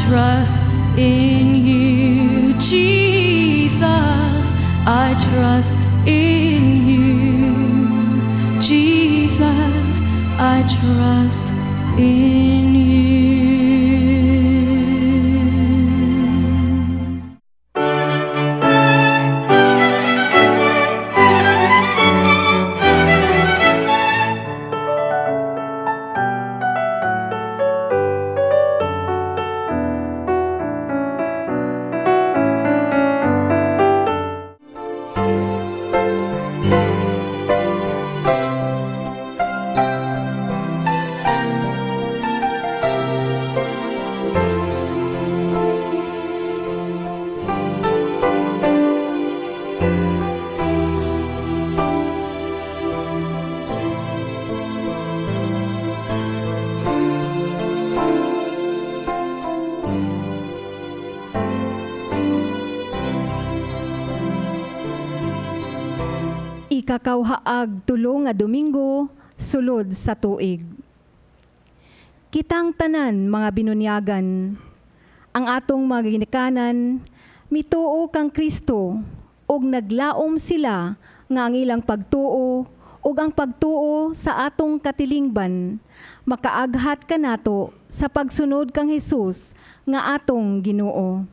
trust in you, Jesus. I trust in you, Jesus. I trust in you. Ikakawhaag tulo nga Domingo, sulod sa tuig. Kitang tanan mga binunyagan, ang atong mga ginikanan, mituo kang Kristo, ug naglaom sila nga ang ilang pagtuo, ug ang pagtuo sa atong katilingban, makaaghat kanato sa pagsunod kang Hesus nga atong Ginoo.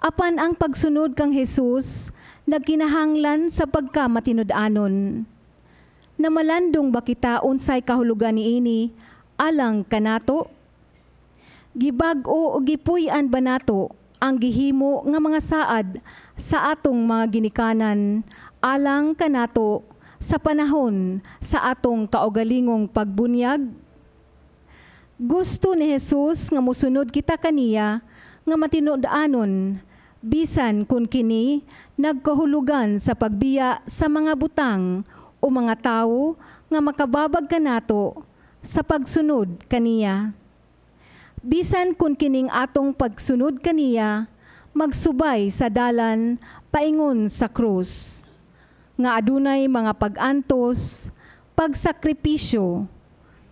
Apan ang pagsunod kang Hesus, nagkinahanglan sa pagkamatinud-anon. Namalandong ba kita unsay kahulugan niini alang kanato? Gibag-o o gipuy-an ba nato ang gihimo nga mga saad sa atong mga ginikanan alang kanato sa panahon sa atong kaugalingong pagbunyag? Gusto ni Jesus nga mosunod kita kaniya nga matinud-anon bisan kun kini nagkahulugan sa pagbiya sa mga butang o mga tao nga makababag kanato sa pagsunod kaniya. Bisan kun kining atong pagsunod kaniya magsubay sa dalan paingon sa krus nga adunay mga pag-antos, pagsakripisyo,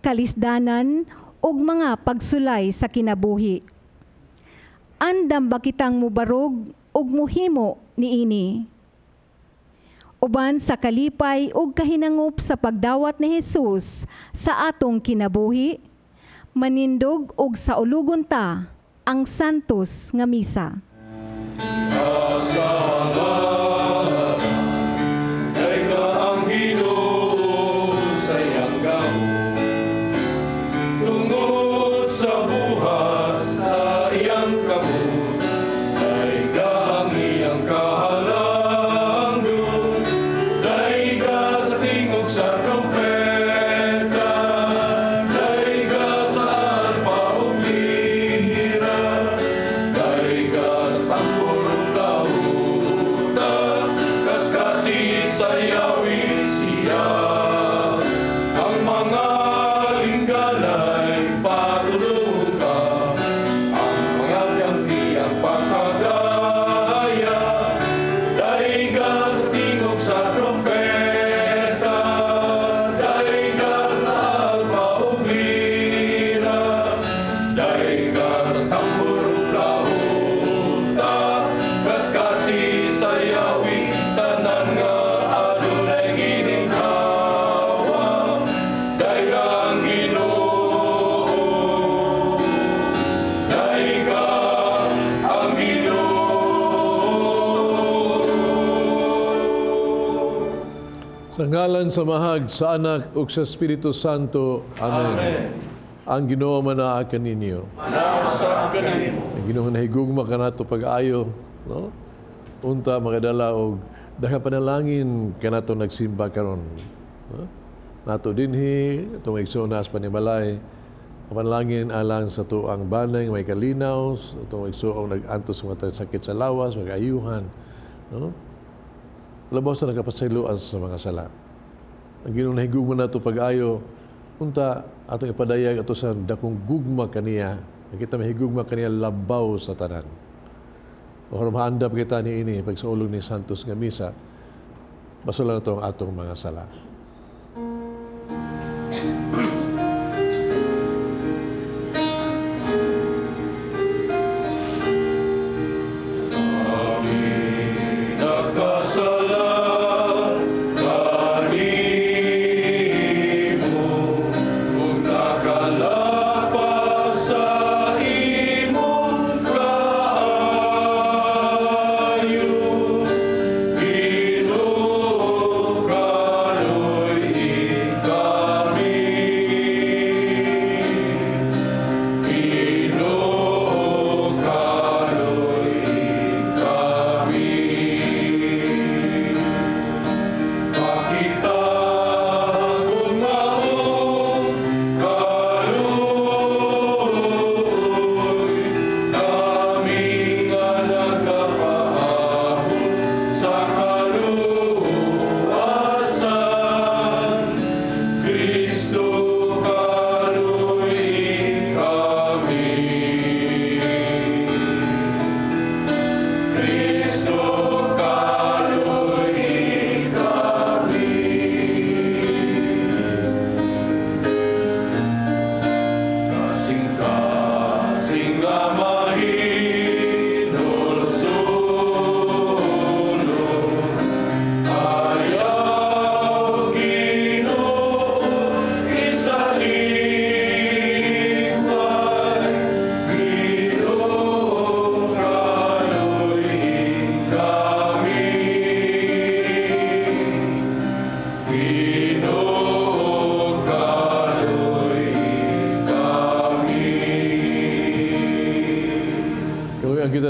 kalisdanan ug mga pagsulay sa kinabuhi. Andam ba kitang mubarog ug muhimo niini? Uban sa kalipay ug kahinangop sa pagdawat ni Jesus sa atong kinabuhi, manindog ug sa ulugon ta ang santos nga misa. Sa ngalan sa Mahag, sa Anak, ug sa Espiritu Santo. Amen. Amen. Ang Ginoo manaa kaninyo. Manasa kaninyo. Ang Ginoo nahigugma kanato pag-ayo, no? Unta makadala og daghang panalangin kanato nagsimba karon. No? Nato dinhi itong igsunas panimalay. Panalangin alang sa tuang banay may kalinaw, itong igsuong nag-antos mga sakit sa lawas, mag-ayuhan, no? Labaw sa nakapasayloan sa mga sala. Ang Ginoo nahigugma nato pag-ayo, unta atong ipadayag ato sa dakong gugma kaniya, kita mahigugma kaniya labaw sa tanan. O mahandap kita ni ini pagsaulog ni Santos nga misa, basulan nato ang atong mga sala.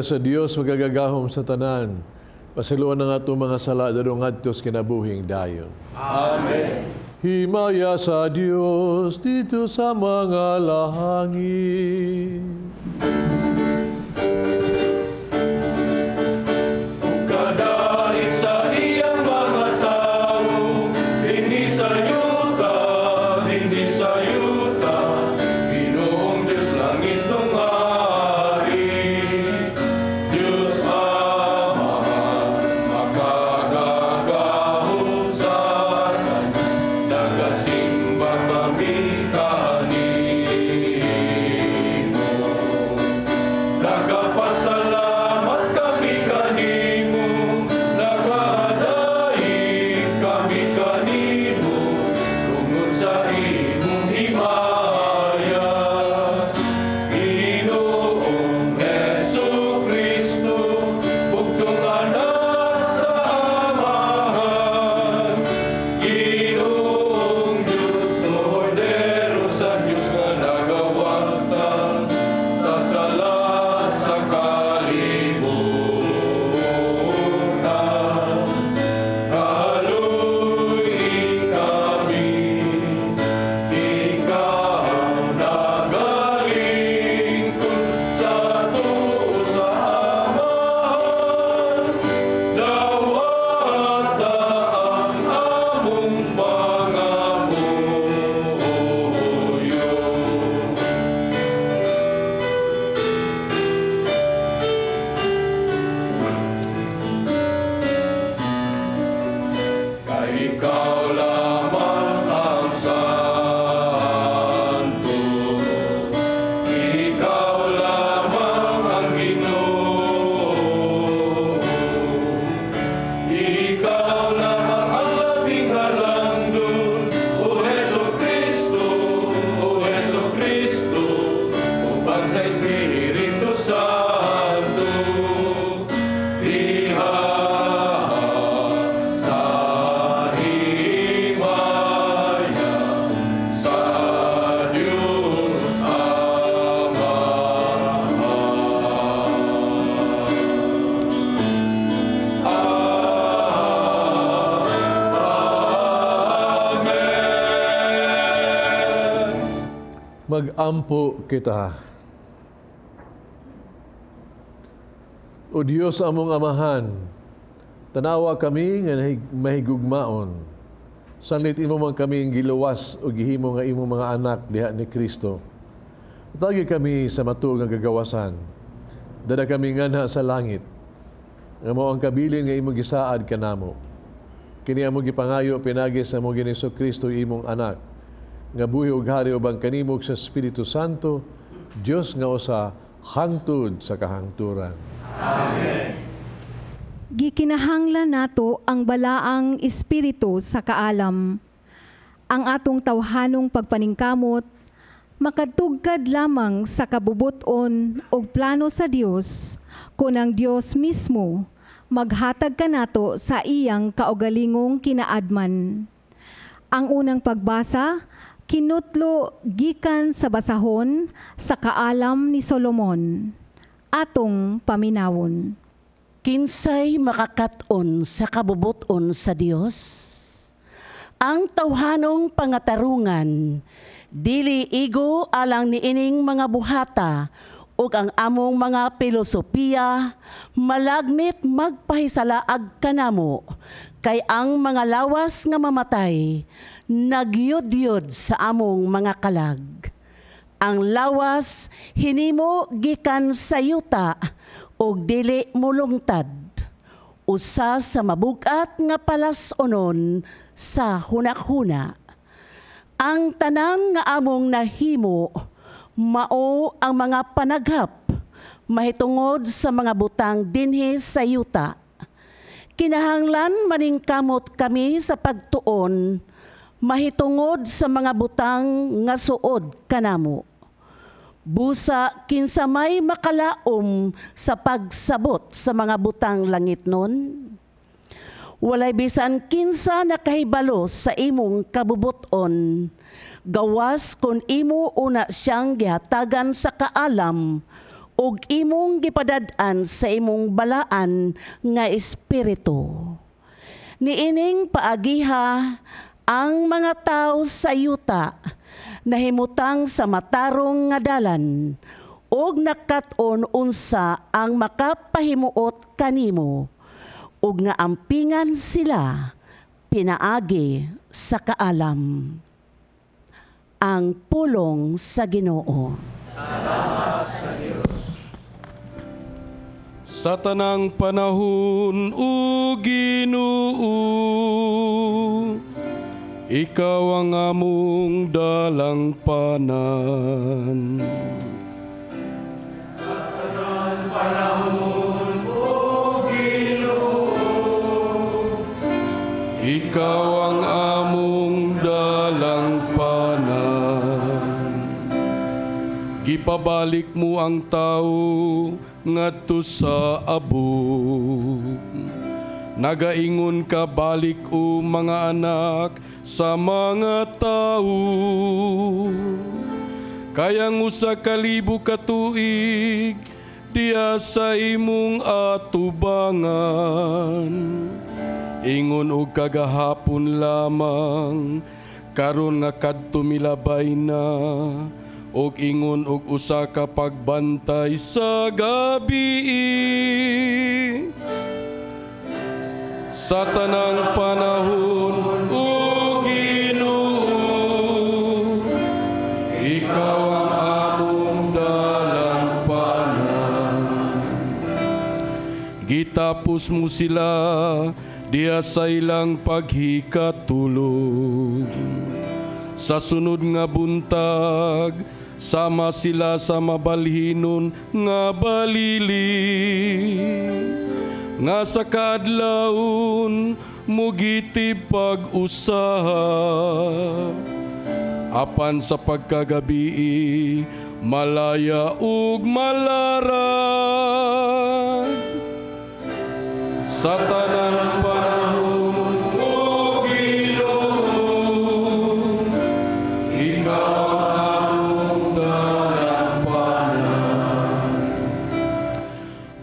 sa Dios magagagahom sa tanan. Pasiluan ng ato mga sala dadong adtos kinabuhing dayon. Amen. Himaya sa Dios dito sa mga lahangin. Kadait sa iyang mga tao, hindi sa yuta, Ginoong Diyos langit ng hari. Diyos Ama, makagagahom sa atin, nagasimba kami kanimo. Nagapasalamat kami kanimo, nagadaig kami kanimo, tungod sa imong himaya. Ginoong Jesucristo, bugtong anak sa Amahan. Ginoong Diyos, Kordero sa Diyos nga nagawanta sa sala sa kalibutan. Kaluin kami, ikaw nagalingkod sa tuo sa Amahan. Dawata ang among pangamuyo. Kay ikaw lamang ang santos, ikaw lamang ang Ginoo, ikaw lamang ang labing halangdon, O Jesucristo, ubang sa Espiritu Santo, diha sa himaya sa Diyos Ama. Amen. Mag-ampo kita. O Diyos among amahan, tanawa kami nga mahigugmaon. Sanlit imo man kami giluwas o gihimo nga imo mga anak diha ni Kristo. Tagi kami sa matuog nga gagawasan. Dada kami nganha sa langit. Nga mao ang kabilin nga imong gisaad kanamo. Kini among gipangayo pinagi sa among Ginoong Kristo imong anak. Nga buhi ug hari ubang kanimo sa Espiritu Santo, Dios nga usa hangtod sa kahangturan. Gikinahanglan nato ang balaang espiritu sa kaalam. Ang atong tawhanong pagpaningkamot, makatugkad lamang sa kabubuton o plano sa Dios, kung ang Dios mismo maghatag ka nato sa iyang kaugalingong kinaadman. Ang unang pagbasa, kinutlo gikan sa basahon sa kaalam ni Solomon. Atong paminawon. Kinsay makakaton sa kabubuton sa Dios? Ang tawhanong pangatarungan, dili igo alang niining mga buhata ug ang among mga filosofiya, malagmit magpahisalaag kanamo, kay ang mga lawas nga mamatay, nagyod-yod sa among mga kalag. Ang lawas hinimo gikan sa yuta ug dili mulungtad, usa sa mabugat nga palasonon sa hunak-huna. Ang tanan nga among nahimo mao ang mga panaghap mahitungod sa mga butang dinhi sa yuta. Kinahanglan maningkamot kami sa pagtuon mahitungod sa mga butang nga suod kanamo. Busa kinsa may makalaom sa pagsabot sa mga butang langit nun. Walay bisan kinsa nakahibalo sa imong kabubuton, gawas kung imo una siyang gihatagan sa kaalam ug imong gipadad-an sa imong balaan nga espiritu. Niining paagiha ang mga tawo sa yuta nahimutang sa matarong nga dalan ug nakat-on unsa ang makapahimuot kanimo ug nga ampingan sila pinaagi sa kaalam. Ang pulong sa Ginoo. Sa tanang panahon, O Ginoo, Ikaw ang among dalang panan. Sa tanang panahon, O Ginoo, Ikaw ang among dalang panan. Gipabalik mo ang tao ngadto sa abog. Nagaingon ka balik o mga anak sa mga tao. Kayang usa ka libo ka tuig diya sa imong atubangan. Ingon og kagahapon lamang karon nga kadto milabay na. Og ingon og usa ka pagbantay sa gabi. Sa tanang panahon, O Ginoo, Ikaw ang among dalang panan. Gitapos mo sila diya sa ilang paghikatulog. Sa sunod nga buntag, sama sila sa mabalhinon nga balili. Nga sa kaadlawon mugitib pag-usaha. Apan sa pagkagabi malaya ug malarag. Sa tanang panahon, O Ginoo, Ikaw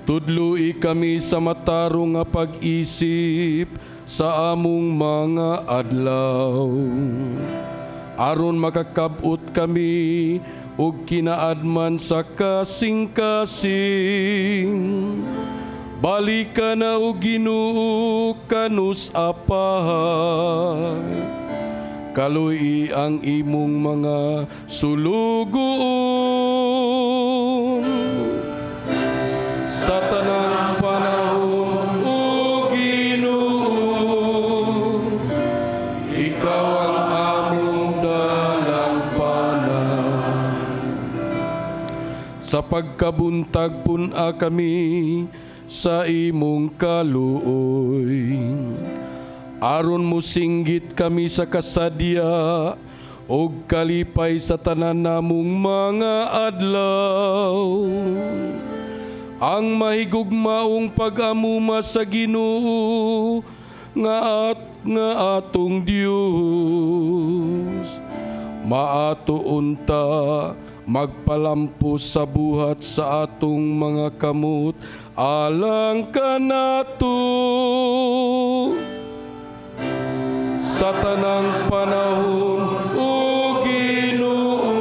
tudloi kami sa matarong nga pag-isip sa among mga adlaw. Aron makakabot kami ug kinaadman sa kasing-kasing. Balika na o Ginoo kanus apahay. Kaluy ang imong mga sulugoon. Sa tanang panahon, O Ginoo, Ikaw ang among dalang panan. Sa pagkabuntag pun-a kami sa imong kaluoy. Aron mo singgit kami sa kasadya og kalipay sa tanan namong mga adlaw. Ang mahigugmaong pag-amuma sa Ginoo nga atong Dios. Maato unta magpalampos sa buhat sa atong mga kamot alang kanato. Sa tanang panahon, O Ginoo,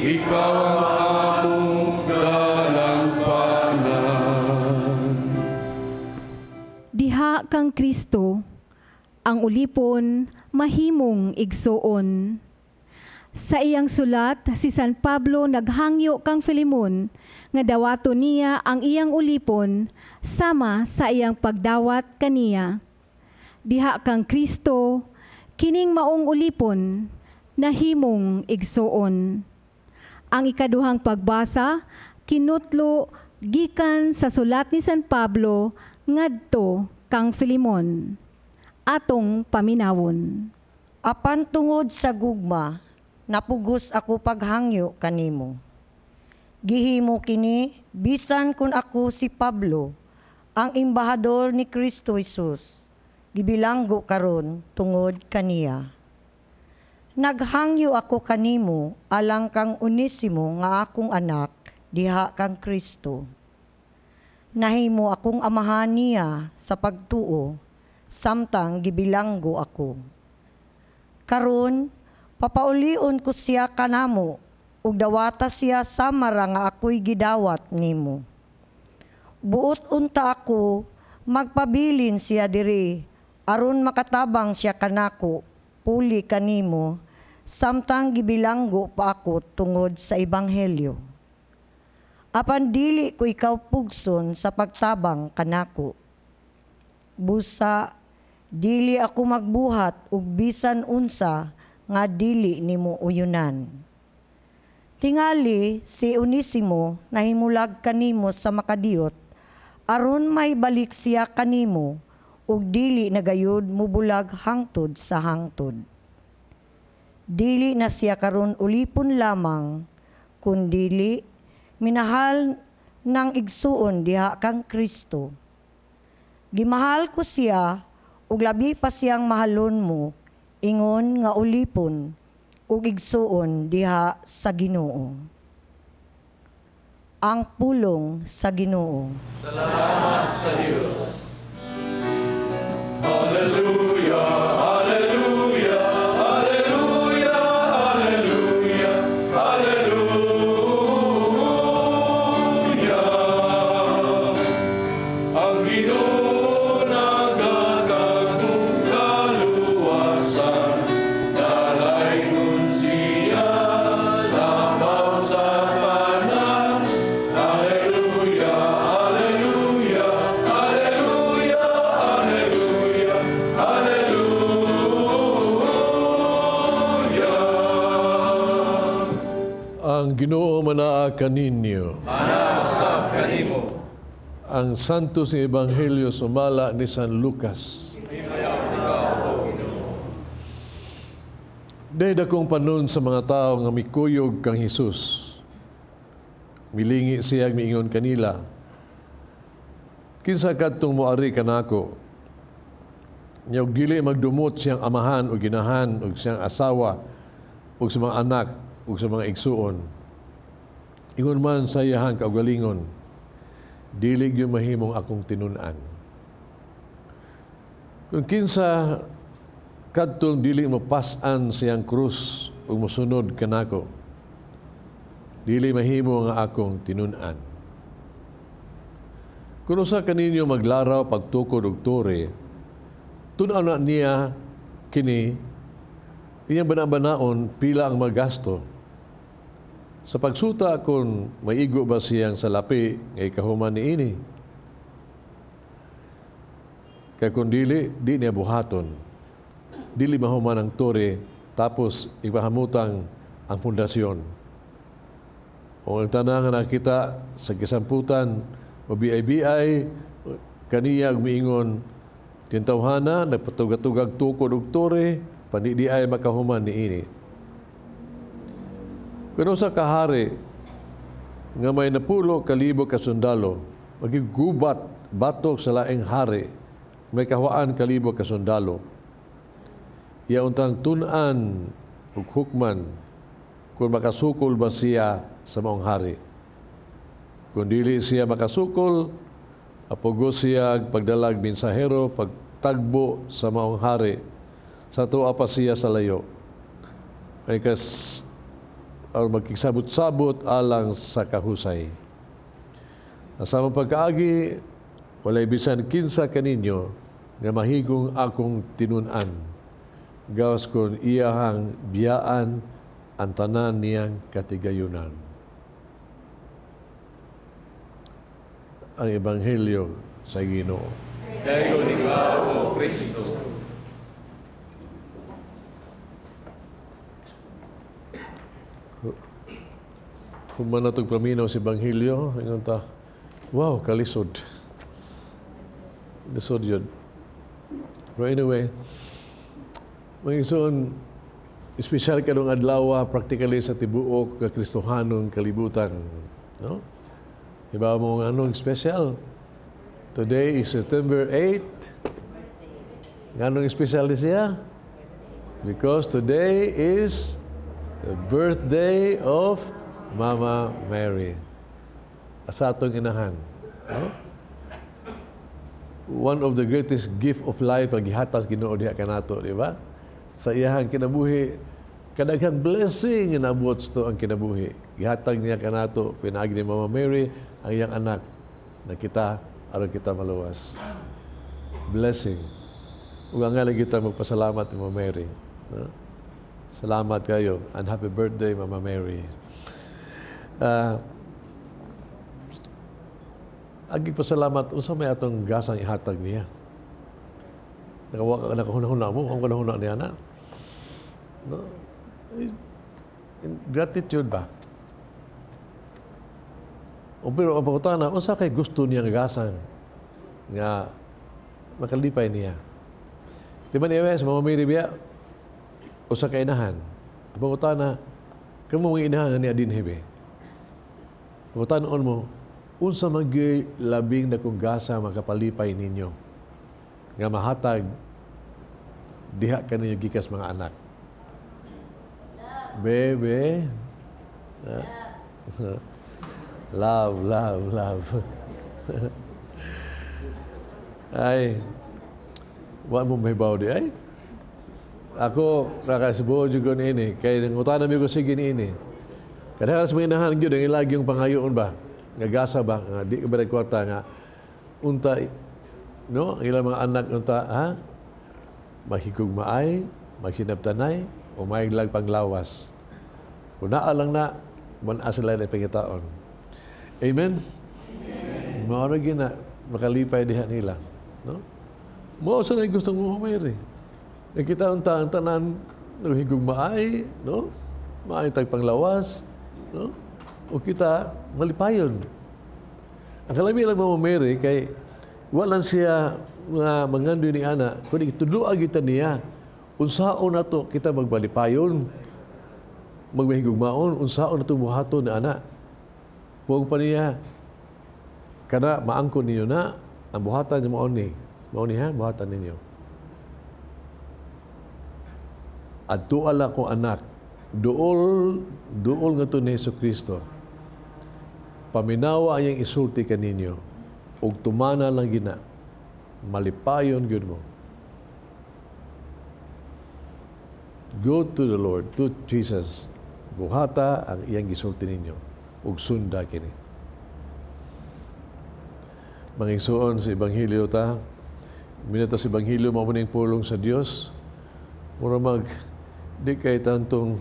Ikaw ang among dalang panan. Diha kang Kristo, ang ulipon mahimong igsuon. Sa iyang sulat, si San Pablo naghangyo kang Filemon nga dawato niya ang iyang ulipon sama sa iyang pagdawat kaniya. Diha kang Kristo, kining maong ulipon nahimong igsuon. Ang ikaduhang pagbasa kinutlo gikan sa sulat ni San Pablo ngadto kang Filemon. Atong paminawon. Apan tungod sa gugma, napugos ako paghangyo kanimo. Gihimo kini bisan kun ako si Pablo, ang embahador ni Kristo Jesus. Gibilanggo karon tungod kaniya. Naghangyo ako kanimo alang kang Onesimo nga akong anak diha kang Kristo. Nahimo akong amahan niya sa pagtuo, samtang gibilanggo ako. Karon, papaulion ko siya kanamo, ug dawata siya samara nga ako'y gidawat nimo. Buot unta ako, magpabilin siya diri, aron makatabang siya kanako, puli kanimo, samtang gibilanggo pa ako tungod sa Ebanghelyo. Apan dili ko ikaw pugson sa pagtabang kanako. Busa, dili ako magbuhat ug bisan unsa nga dili nimo uyunan. Tingali si Onesimo nahimulag kanimo sa makadiyot, aron may balik siya kanimo ug dili nagayud mubulag hangtod sa hangtod. Dili na siya karon ulipon lamang, kundili minahal ng igsuon diha kang Kristo. Gimahal ko siya ug labi pa siyang mahalon mo, ingon nga ulipon ug igsuon diha sa Ginoo. Ang pulong sa Ginoo. Salamat sa Diyos. Hallelujah, hallelujah, hallelujah, hallelujah, hallelujah. Ang Ginoo nagkakakong kaluwasan, dalayon siya labaw sa kanan. Hallelujah, hallelujah, hallelujah, hallelujah, hallelujah. Ang Ginoo manaa kaninyo. Manasa kanimo. Ang Santos nga Ebanghelyo sumala ni San Lucas. Dahil akong panon sa mga tao nga mikuyog kang Hesus. Milingi siya miingon kanila. Kinsa kadtong moari kanako? Nyaw gili magdumot siyang amahan o ginahan o siyang asawa o sa mga anak o sa mga igsuon. Ingon man sa iyahan kaugalingon, dili gyud mahimong akong tinun-an. Kung kinsa kadtong dili mapas-an siyang krus ug mosunod kanako, dili mahimo nga akong tinun-an. Kung usa kaninyo maglaraw pagtukod og tore, tun-aw na niya kini iyang banabanaon pila ang magasto. Sa pagsuta kung maigo ba siyang salapi ngay kahuman niini. Kaya kung dili, di niya buhaton. Dili mahuman ang tore, tapos ipahamutang ang pundasyon. O ang tanang na nakita sa kisamputan, o BI-BI, kaniya umiingon, tintawhana, nagpatugag-tugag tukod og tore, panidi ay makahuman niini. Kung sa kahari, nga may napulo kalibo ka sundalo, magigubat batok sa laing hari, may kahwaan kalibo ka sundalo. Iya untang tunan ug hukman kung makasukol ba siya sa maong hari. Kung dili siya makasukol, apugos siya pagdalag mensahero, pagtagbo sa maong hari, sa tuwa pa siya sa layo. Ay o magkisabot-sabot alang sa kahusay. Sa mga pagkaagi, walay bisan kinsa kaninyo nga mahigong akong tinun-an. Gawas kon iyahang biyaan ang tanan niyang katigayunan. Ang Ebanghelyo sa Ginoo. Dayon ikaw, O Kristo. Kung man natong paminaw si Ebanghelyo, ingon ta, wow, kalisod. Lisod yun. But anyway, mga isuon, espesyal kadong adlaw, practically sa tibuok ka Kristohanong kalibutan. No? Iba mo nga anong special? Today is September 8. Nganong special ni siya? Because today is the birthday of Mama Mary. Sa atong inahan. No? One of the greatest gift of life ang gihatas Ginoo diha kanato, di ba? Sa iyahang kinabuhi, kadaghang blessing nga naabot to ang kinabuhi. Gihatag niya kanato pinaagi ni Mama Mary ang iyang anak na kita aron kita maluwas. Blessing. Ug ang nga kita magpasalamat ni Mama Mary. No? Salamat kayo and happy birthday Mama Mary. Agi pasalamat unsa may atong gasang ihatag niya. Nakahuna-huna mo ang kanahuna niya na. No? Gratitude ba? O pero ang pagkutana, unsa kay gusto niya nga gasang nga makalipay niya. Di ba niya sa Mama Mary biya? Usa ka inahan. Ang pagkutana, kamo mga inahan nga niya din hebe. Pagkutanon mo, unsa magi labing na kung gasa makapalipay ninyo nga mahatag diha kaninyo gikas mga anak. Bebe. Love, love, love. Ay, wa mo may baw di ay. Ako nakasibo jud ini kay nangutan mi ko sige ni ini. Kadang sa mga inahan gyud ang ilagi yung pangayoon ba? Nga gasa ba nga di ka ba kwarta nga unta no ang ilang mga anak unta ha mahigog maay magsinabtanay o maiglag panglawas kuna lang na man asala na pangitaon. Amen. Mao ra gina makalipay diha nila no mo sa gustong mo mayri nakita unta ang tanan higog maay no maay tag panglawas no o kita malipayon. Ang kalami lang Mama Mary kay walang siya nga mangandoy ni ana kundi tudloa kita niya unsaon nato kita magbalipayon magmahigugmaon unsaon nato buhaton na ana. Huwag pa niya kana maangkon ninyo na ang buhatan niyo mao ni ha buhatan ninyo. Adto ala ko anak duol nga to ni Jesucristo. Paminawa ang isulti kaninyo ug tumana lang gina malipayon gyud mo. Go to the Lord, to Jesus. Buhata ang iyang gisulti ninyo ug sunda kini. Mangigsuon sa ebanghelyo ta. Minuto sa ebanghelyo mao ning pulong sa Dios. Mura mag di kay tantong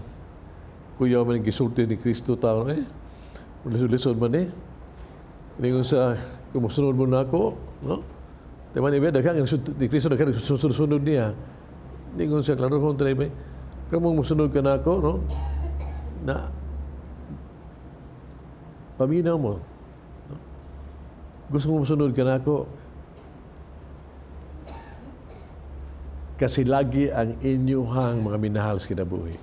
kuya man gisulti ni Kristo ta lisod man ningon sa kumusunod mo na ako no di man ibe daghang ni Kristo daghang sunod niya ningon sa klaro kung try kamo musunod ka na ako no na paminaw mo no? Gusto mo musunod ka na ako kasi lagi ang inyuhang mga minahal sa kinabuhi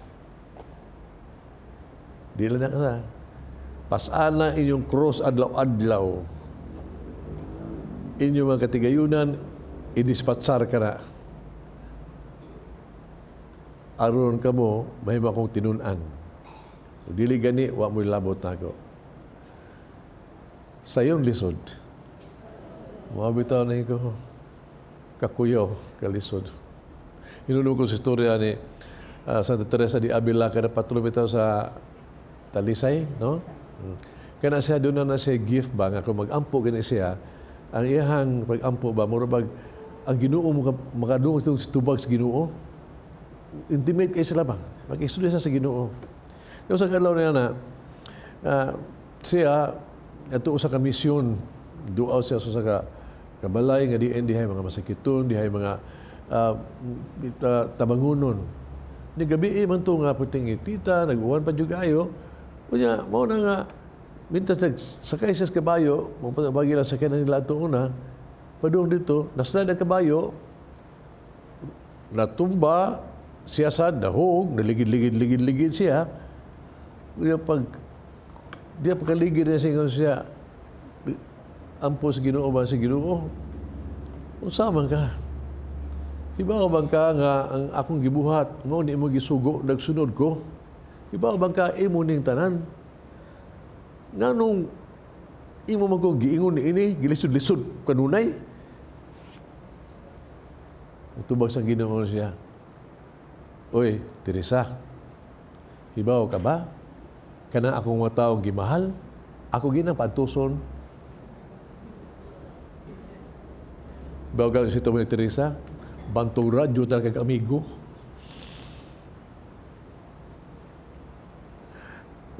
di lang na ka pasana inyong cross adlaw-adlaw. Inyong mga katigayunan, inispatsar ka na. Aron ka mo, mahima kong tinunan. Dili gani, wa mo'y labot na ako. Sa iyong lisod, mabitaw na ko, kakuyaw, kalisod. Inunong ko sa istorya ni Santa Teresa de Avila, kada patro bitaw sa Talisay, no? Kana siya doon na siya gift ba nga kung mag-ampo gani siya ang iyang pag-ampo ba mura bag ang Ginoo makadungog sa tubag sa Ginoo intimate kay sila ba mag-istorya sa Ginoo yung sa kalaw niya na siya ato usa ka misyon duaw siya sa kabalay nga dihay mga masakiton dihay mga tabangunon ni gabi man to nga puting itita nag-uwan pa jud kayo kunya mao na nga mintas sakay sa kabayo mo pa bagi lang sakay nila ato una padung dito nasla na kabayo natumba siya sa dahog naligid siya kunya pag diya pagkaligid na siya ampo sa Ginoo ba sa Ginoo unsa man ka Iba bang ka nga ang akong gibuhat, mo ni mo gisugo, nagsunod ko? Iba bang ka imo ning tanan? Nganong imo man kong giingon ni ini, gilisod-lisod kanunay? Tubag sa Ginoo siya, Oy, Teresa, hibaw ka ba? Kana akong mga taong gimahal, ako ginang pantuson. Hibaw ka si Tommy Teresa, bantong radyo talaga amigo.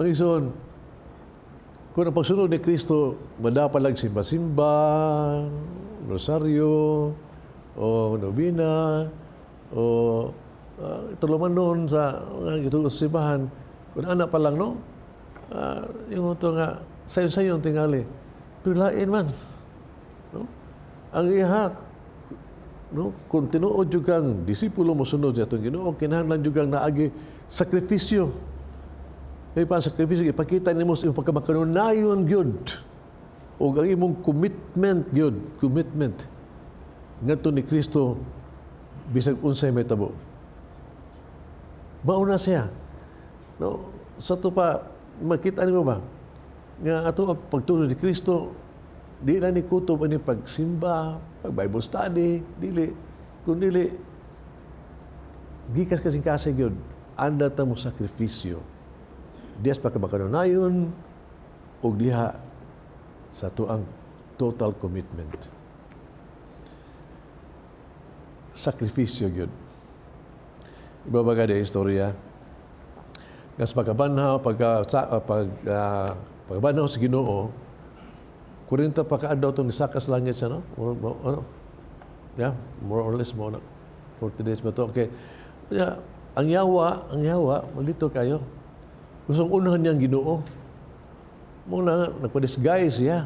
Panginoon, kung ang pagsunod ni Kristo, madapalag simba-simba, rosaryo, o nobina, o tuluman noon sa mga simbahan, kung anak pa lang, no? Yung ito nga, sayon-sayon tingali. Pero lain man. No? Ang ihak, no? Kung tinuod yung kang disipulo mo sunod sa itong Ginoo, kinahanglan yung kang naagi sakripisyo. May pa-sakripisyo, ipakita ni mo sa iyong pagkamakanunayon, yun. O ang imong commitment, yun. Commitment. Ngadto ni Kristo, bisag unsay may tabo. Mauna siya. No? Sa ito pa, makita niyo ba? Nga ato ang pagtulong ni Kristo, di na ni kutob ani pagsimba, pag-Bible study, dili. Kung dili, gikas kasing-kasing yun, anda ta mo sakripisyo. Diyas pagkamakanunayon, o diha sa tuang total commitment. Sakripisyo yun. Iba ba kada istorya? Kasi pagkabanaw sa Ginoo, 40 pa kaadlaw itong nisakas langit siya, no? Ano? Yeah, more or less, more 40 days ba ito? Okay. Yeah, ang yawa, malito kayo. Gustong unahan niyang Ginoo. Muna, nagpa-disguise siya.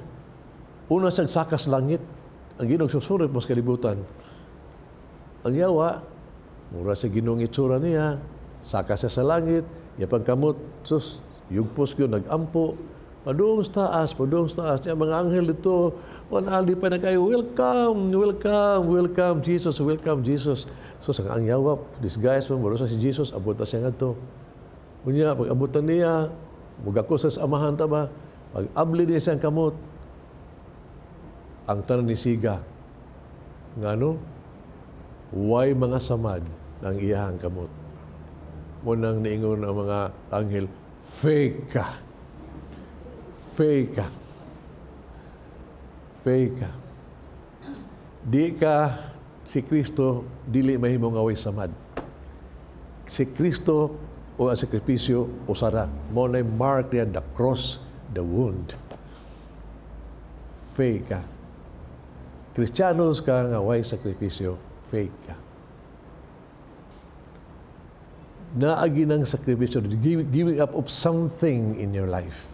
Una siyang sakas langit. Ang Ginoo susurit mo sa kalibutan. Ang yawa, mura sa Ginoong itsura niya, saka siya sa langit, yapang kamot, sus, yugpos yun, nag-ampo, padoong sa taas, niya, mga anghel dito, wanali pa na kayo, welcome, Jesus, welcome, Jesus. So, ang yawa, disguise mo, mura sa si Jesus, abot na siya nga ito. Kunya, pag abutan niya, mugako sa amahan ta ba, pag abli niya siyang kamot, ang tanan ni Siga, nga no, why mga samad ng iyahang kamot. Munang niingon ang mga anghel, fake ka. Di ka si Kristo, dili mahimong away samad. Si Kristo o ang sakripisyo o sara. Mo na mark niya the cross, the wound. Fake ka. Kristiyanos ka nga way sakripisyo, fake ka. Naagi ng sakripisyo, giving up of something in your life.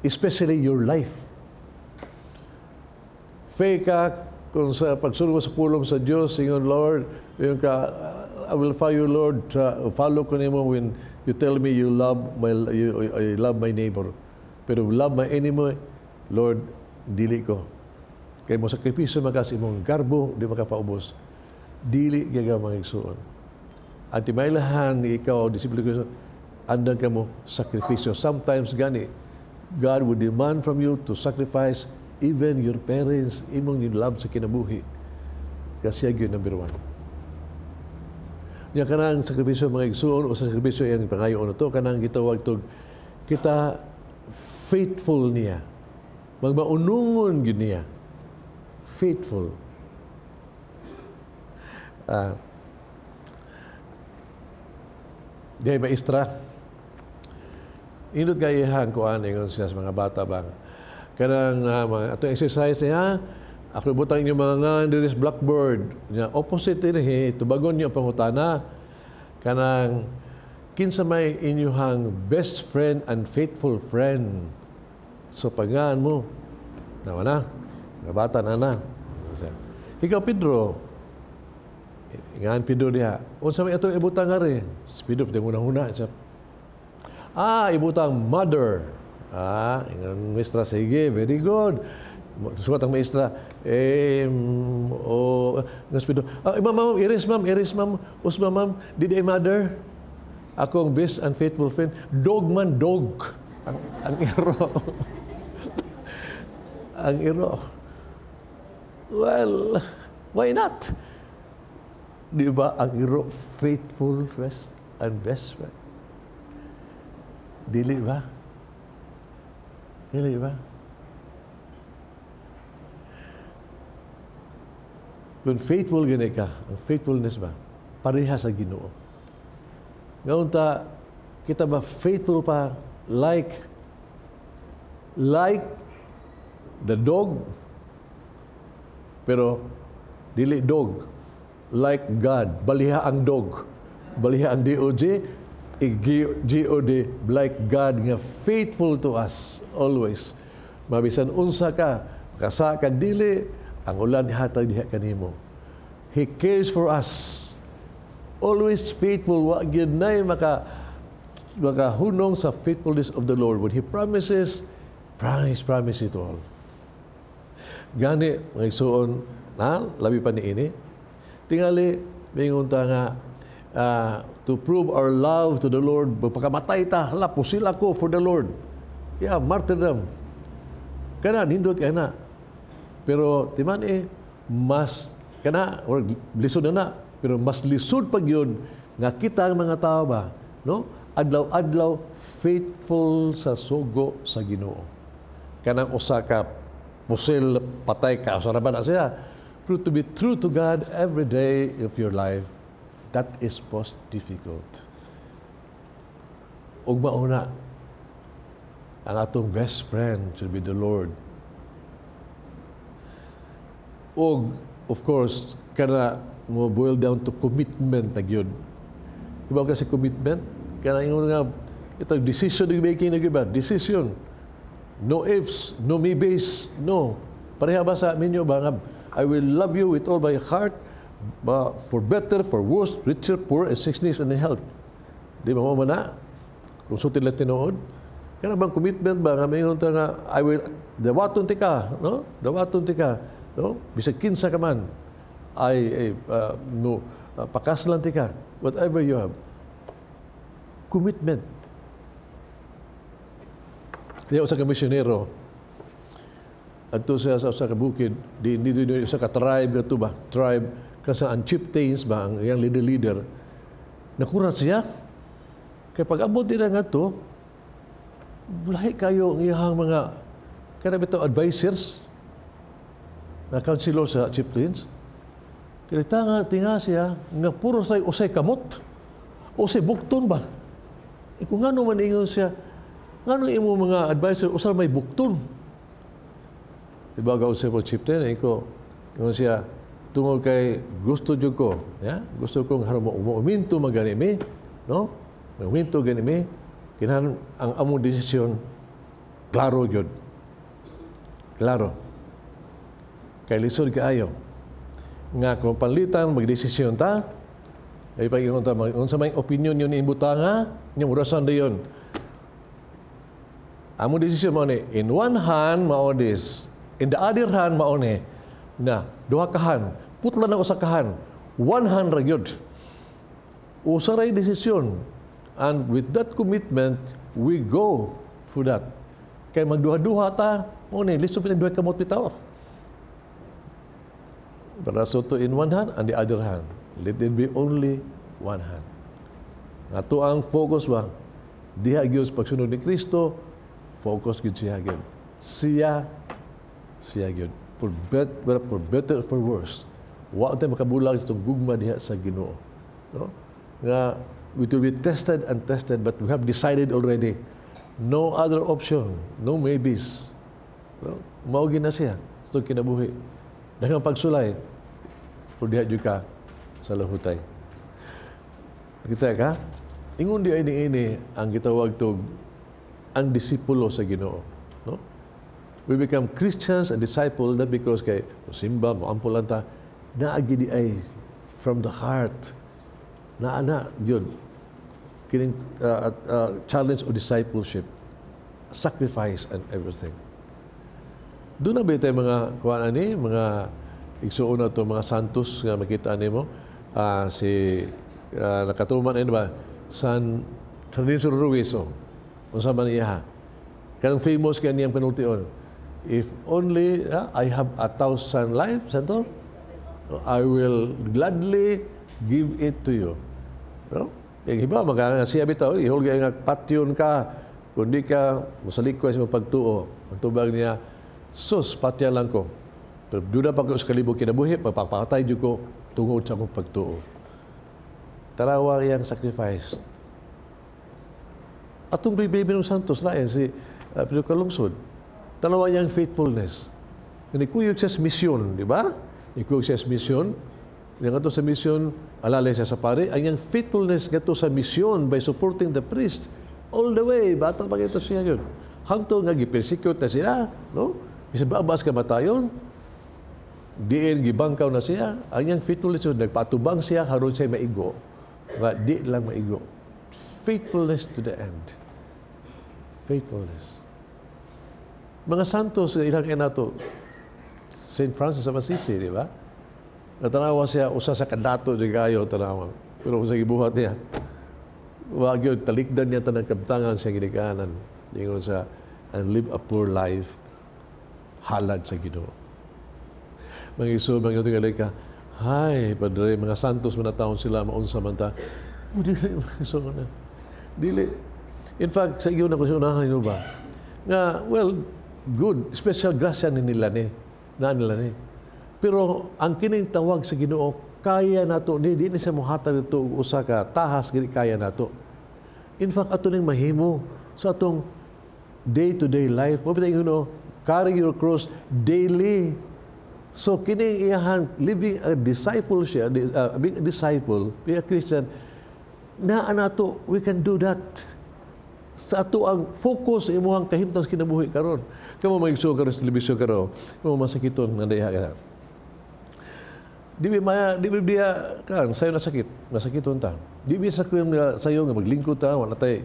Especially your life. Fake ka kung sa pagsunod sa pulong sa Diyos, ingon, Lord, yung ka, I will follow you, Lord. Follow ko nimo when you tell me you love my neighbor. Pero love my enemy, Lord, dili ko. Kaya mo sakripisyo magas imong garbo, di makapaubos. Dili gaga magigsuon. At timailahan ni ikaw, disipulo ko, andang ka mo sakripisyo. Sometimes gani, God would demand from you to sacrifice even your parents, imong you love sa kinabuhi. Kasi yun number one. Niya kanang sakripisyo mga igsuon o sakripisyo yung pangayon na to, kanang gitawag to, kita faithful niya. Magmaunungon yun niya. Faithful. Dihay maestra, inod kayahan ko ingon siya sa mga bata bang, kanang atong exercise niya, ako ibutang inyo mga nga, there is blackboard. Opposite ini, tubagon niyo pangutana. Kanang, kinsa may inyuhang best friend and faithful friend. So, pagaan mo. Nawa na. Nabata na. Ikaw, Pedro. Ingaan, Pedro diha. Unsa may ito ibutang nga rin. Si Pedro, pati una-una. Ibutang mother. Ingan, Mistra, sige, very good. Sukat ang maestra, ng speedo. Ma'am, erase ma'am, usma ma'am, did I mother? Ako ang best and faithful friend. Dog man, dog. Ang iro. Ang iro. Well, why not? Di ba ang iro, faithful friend and best friend? Dili ba? Dili ba? Kung faithful gani ka, ang faithfulness ba, pareha sa Ginoo. Ngayon ta, kita ba faithful pa like the dog, pero dili dog, like God. Baliha ang dog, baliha ang DOJ, God, like God nga faithful to us always. Mabisan unsa ka, kasa ka dili, ang ulan hatag diha kanimo. He cares for us. Always faithful. Wa gyud nay makahunong sa faithfulness of the Lord. When He promises, promise it all. Gani, mga igsoon, labi pa ni ini. Tingali, mingon ta nga, to prove our love to the Lord, pagkamatay ta, pusil ako for the Lord. Yeah, martyrdom. Kana, nindot ka na. Pero, timan mas, kana, or lisod na, pero mas lisod pag yun, nga kita ang mga tao ba, no? Adlaw-adlaw, faithful sa sugo sa Ginoo. Kanang usa ka, pusil, patay ka, usa na siya. But to be true to God every day of your life, that is most difficult. Ug mauna, ang atong best friend should be the Lord. Og, of course, kana mo boil down to commitment na gyud. Diba kasi commitment? Kana yung nga, itong decision making na gyud ba? Decision. No ifs, no maybes, no. Pareha ba sa minyo ba nga, I will love you with all my heart, for better, for worse, richer, poor, and sickness and health. Di ba mo na? Kung sutin lang tinuod. Kana bang commitment ba nga mayroon ta nga, I will, dawaton ti ka, no? Dawaton ti ka. No? Bisag kinsa ka man, pakaslan ti ka, whatever you have. Commitment. Kaya usa ka misyonero, adto siya sa usa ka bukid, di usa ka tribe gato ba? Tribe, kasi ang chieftains ba, ang iyang leader, nakurat siya. Kaya pag abot nila nga to, lahi kayo ang iyang mga, kaya bitaw advisors, na councilor sa chieftains, kaya tinga siya, nga puro say usay kamot, usay bukton ba? Kung nga naman ingon siya, nga nung imo mga advisor, usay may bukton. Diba ka usay po chieftain, ingon siya, tungod kay gusto jud ko, gusto kong uminto maganimi, no? Uminto ganimi, kinahanglan ang among desisyon, klaro jud. Klaro. Kay lisod kaayo nga kung panlitan magdesisyon ta ay pag-ingon ta unsa may opinion yun imbuta nga nya murasan dayon amo desisyon mo ni in one hand mao this, in the other hand mao ni na duha ka hand putla na usa ka hand, one hand ra gyud usa ray desisyon, and with that commitment we go for that. Kay magduha-duha ta mo ni lisod pinag duha kamot bitaw. Para soto in one hand and the other hand. Let it be only one hand. Ato ang focus ba? Diha gyud pagsunod ni Kristo, focus gyud siya gyud. Siya gyud. For better or for worse. Wa tayo makabulag sa gugma diha sa Ginoo. No? Nga we will be tested and tested, but we have decided already. No other option, no maybes. No? Mao gina siya sa kinabuhi. Daghang pagsulay, pero diha jud ka sa lahutay. Kita ka? Ingon di ini ang gitawag tog ang disipulo sa Ginoo. No? We become Christians and disciples not because kay simba, moampo lang ta, naagi di ay from the heart. Na yun. Kining challenge of discipleship. Sacrifice and everything. Doon na ba tayo mga kuhaan ani, mga igsuon na to, mga santos nga makita nimo nakatuman ba San Francisco Ruiz unsa man iya kanang famous kaniyang penultion, if only I have 1,000 lives santo, I will gladly give it to you. No? Yung iba mga siya bitaw ihulga nga patyon ka kundi ka mosalikoy sa pagtuo. Ang tubag niya, sus, patya lang ko. Pero doon pa ko sa kalibog kinabuhi, magpapakatay dyan ko tungod sa akong pagtuo. Tarawa iyang sacrifice. Atong baby ng Santos na yan, si Pedro Calungsod. Tarawa iyang faithfulness. Kuyog siya sa misyon, di ba? Ikuyog siya sa misyon. Yang ato sa misyon, alalay siya sa pare. Ang iyang faithfulness gato sa misyon by supporting the priest. All the way, bata pa ito siya yun. Hangto nga gipersecute na sila, no? Bisa babas kamatayon, diin gibangkaw na siya. Ang iyang faithfulness yun, nagpatubang siya, haron siya maigo. Nga di lang maigo. Faithfulness to the end. Faithfulness. Mga santos, ilang kaya nato, St. Francis of Assisi, di ba? Natanawa siya, usa sa kandato di kayo, tanawa. Pero kung sa gibuhat niya, wag yun, talikdan niya tanang kabtangan sa ginikanan. Ingon sa, and live a poor life, halad sa Ginoo. Mga iso, mga ito galay ka, hay, padre, mga santos manataon sila, maunsa man ta. Dili, mga iso na. Dili. In fact, sa iyo na ko siya unahan nyo ba? Nga, well, good, special grasya ni nila ni, na nila ni. Pero ang kining tawag sa Ginoo, kaya nato ni, di na siya muhatag ito usa ka tahas, kaya nato. In fact, ato ning mahimo sa atong day-to-day life. Mabita yung carry your cross daily. So, kining iyahan, living a discipleship, being a disciple, being a Christian, na nato, we can do that. Sa ato ang focus sa imuhang kahimtang sa kinabuhi karon. Kamo magigso karon sa telebisyon karon, kamo masakiton nga diha ka. Di biya kan sayo na sakit, nasakiton ta. Di biya sa kuya sayo nga maglingkod ta, wala tay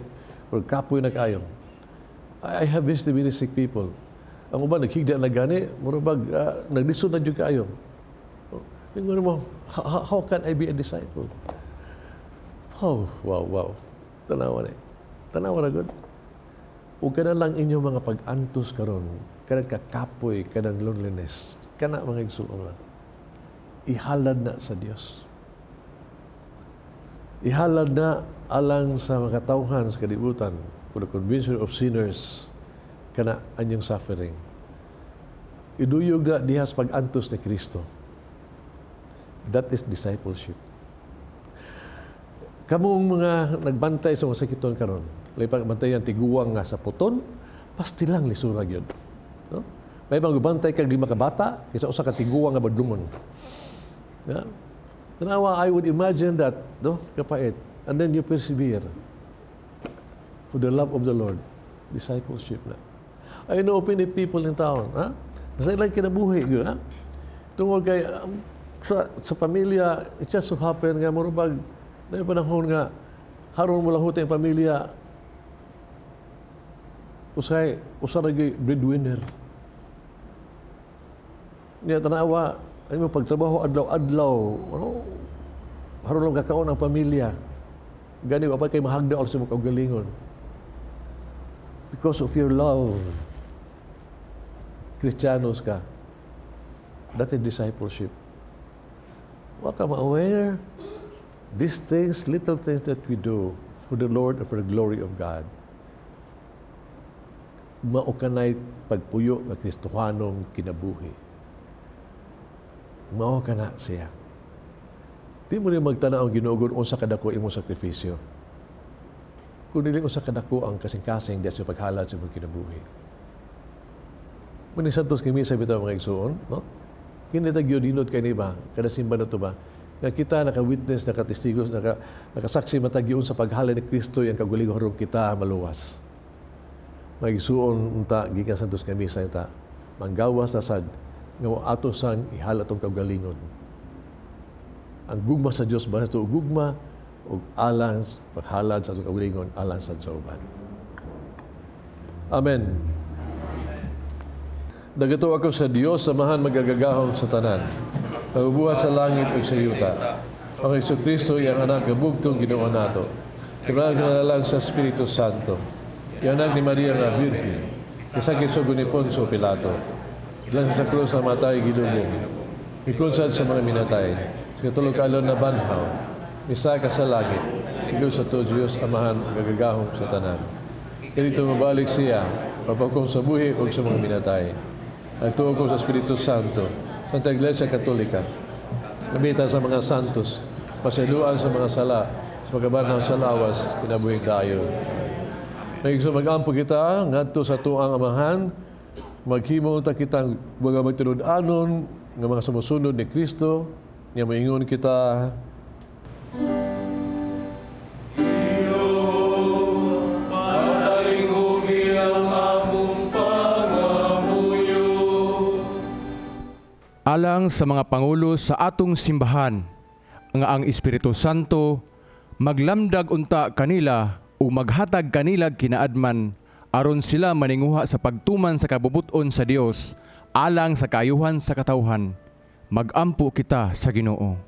or kapoy na kayo. I have visited many sick people. Ang uban naghigda na gani, murabag naglisod na jud kaayo. Ingon mo, how can I be a disciple? Oh, wow. Tanawa ni. Tanawa na gud. Ug kana lang inyo mga pag-antos karon, kanang kakapoy, kanang loneliness. Kana mga igsuon. Ihalad na sa Dios. Ihalad na alang sa mga katawhan sa kalibutan for the conviction of sinners kana anyong suffering. Iduyog na dihas pag-antos ni Kristo. That is discipleship. Kamong mga nagbantay sa mga sakiton karon, lay pagbantayan tiguwang nga sa puton, pastilang lisura gyud. No? May magbantay kag 5 ka bata, kaysa usa ka tiguwang nga badlungon. Yeah. Tanawa, I would imagine that, no, kapait, and then you persevere for the love of the Lord. Discipleship na. I know many people in town, ha? Nasa ilang kinabuhi, yun, ha? Tungkol kay, sa pamilya, it just so happen nga, murabag, na yung panahon nga, haron mo lang hutang pamilya, usay breadwinner. Niya tanawa, ay mo pagtrabaho adlaw-adlaw, ano? Haron lang kakaon ang pamilya. Gani wa pa kay mahagda or sa mga kaugalingon. Because of your love, Kristiyanos ka. That is discipleship. Wa ka ma-aware these things, little things that we do for the Lord and for the glory of God. Maukanay pagpuyo ng Kristohanong kinabuhi. Mao ka na siya. Di mo rin magtanaw ang ginugon o sa kadako imong sakripisyo. Kung niling usa kadako ang kasing-kasing diya sa paghalad sa imong kinabuhi. Muni santos kami sa bitaw mga igsuon, no? Kini tagyodinod kay ni ba? Kada simba na to ba? Nga kita naka-witness, naka-testigos, nakasaksi matagyon sa paghalad ni Kristo yang kaguligo harong kita maluwas. Mga igsuon unta gikan santos kami sa ita. Manggawas na sad nga ato sang ihala tong kaugalingon. Ang gugma sa Dios ba ito gugma ug alang paghalad sa atong kaugalingon alang sa uban. Amen. Dagato ako sa Dios, samahan magagagahom sa tanan. Pagbubuhat sa langit ug sa yuta. Ang Jesucristo iyang anak nga bugtong Ginoo nato. Kinahanglan sa Espiritu Santo. Iyang anak ni Maria nga Birhen. Kasakit sa ni Poncio Pilato. Ilan sa krus sa matay gilubong. Ikunsad sa mga minatay. Sa katulog alon na banhaw. Misa ka sa langit. Ikaw sa to Diyos amahan gagagahom sa tanan. Ganito mabalik siya. Papakong sa buhi o sa mga minatay. Nagtuo ko sa Espiritu Santo. Santa Iglesia Katolika. Nabita sa mga santos. Pasiluan sa mga sala. Sa pagkabanhaw sa lawas. Pinabuhing tayo. Nagigso mag-ampo kita, ngadto sa tuang amahan, maghimo ta kitang mga magtinud-anon, nga mga sumusunod ni Kristo, nga maingon kita, alang sa mga pangulo sa atong simbahan, nga ang Espiritu Santo maglamdag unta kanila o maghatag kanila kinaadman aron sila maninguha sa pagtuman sa kabubuton sa Dios alang sa kaayuhan sa katawhan. Magampo kita sa Ginoo.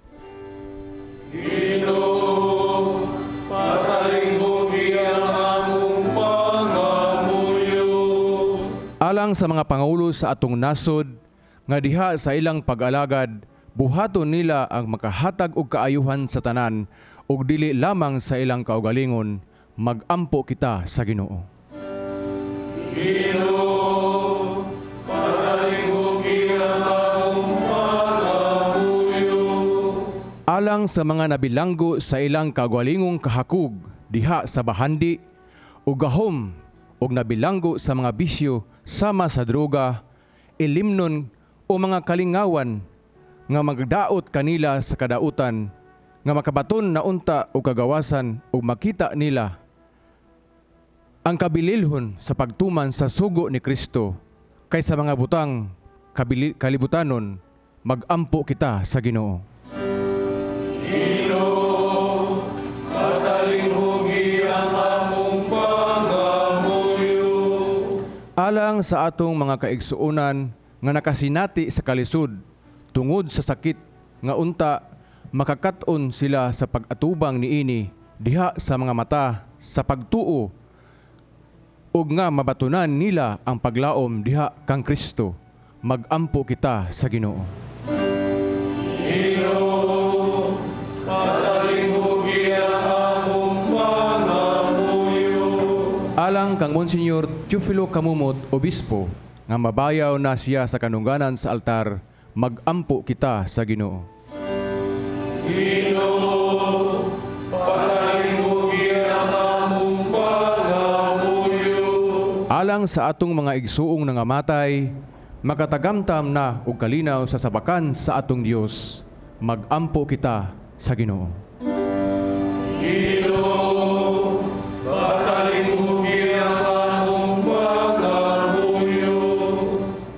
Ginoo, patalinghugi ang among pangamuyo. Alang sa mga pangulo sa atong nasod nga diha sa ilang pag-alagad, buhaton nila ang makahatag og kaayuhan sa tanan ug dili lamang sa ilang kaugalingon. Magampo kita sa Ginoo. Ginoo, patalinghugi ang among pangamuyo. Alang sa mga nabilanggo sa ilang kagwalingong kahakog diha sa bahandi ug gahom ug nabilanggo sa mga bisyo sama sa droga, ilimnon o mga kalingawan nga magdaot kanila sa kadautan nga makabaton na unta o kagawasan o makita nila ang kabililhon sa pagtuman sa sugo ni Kristo kaysa mga butang kalibutanon. Magampo kita sa Ginoo. Ginoo, patalinghugi ang among pangamuyo. Alang sa atong mga kaigsuonan nga nakasinati sa kalisod tungod sa sakit nga unta makakat-on sila sa pag-atubang niini diha sa mga mata sa pagtuo ug nga mabatunan nila ang paglaom diha kang Kristo. Magampo kita sa Ginoo. Ginoo, patalinghugi ang among pangamuyo. Alang kang Monsignor Teofilo Camumot, Obispo, nga mabayaw na siya sa kanungganan sa altar, magampo kita sa Ginoo. Ginoo, patalinghugi ang among pangamuyo. Alang sa atong mga igsuong nangamatay, makatagamtam na og kalinaw sa sabakan sa atong Dios, magampo kita sa Ginoo. Ginoo, patalinghugi ang among pangamuyo.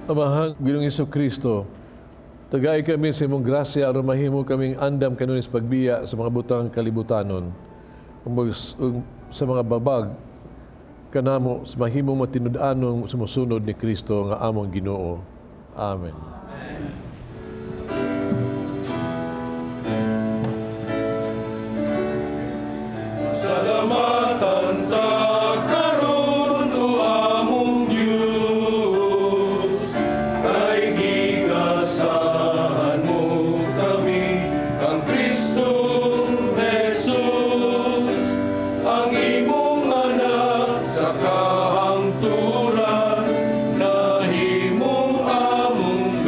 Amahan, Ginoong Jesucristo, tagay kami sa imong grasya aron mahimo kaming andam kanunis pagbiya sa mga butang kalibutanon. Sa mga babag kanamo sa mahimo matinud-anong sumusunod ni Kristo nga among Ginoo. Amen. Salamatan ta karon o among Dios, kay gigasahan mo kami kang Kristo Jesus, ang imong anak sa kahangturan, nahimong among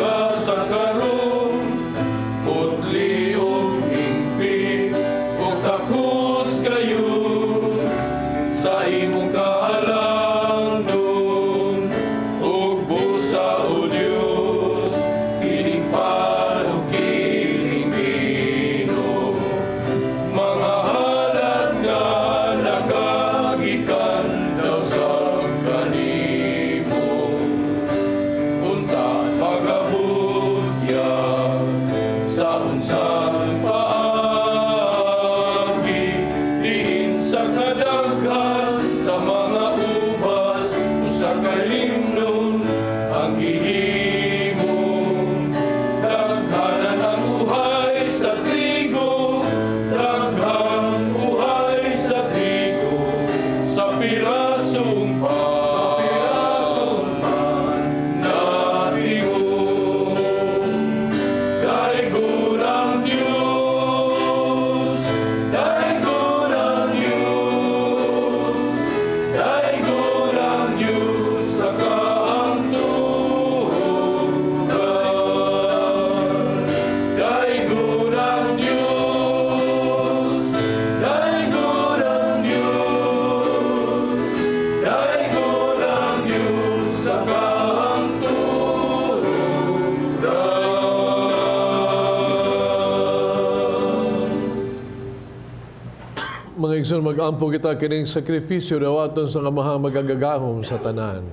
Mga igsoon, mag-ampo kita kining sakripisyo dawaton sa kamahang magagagahom sa tanan.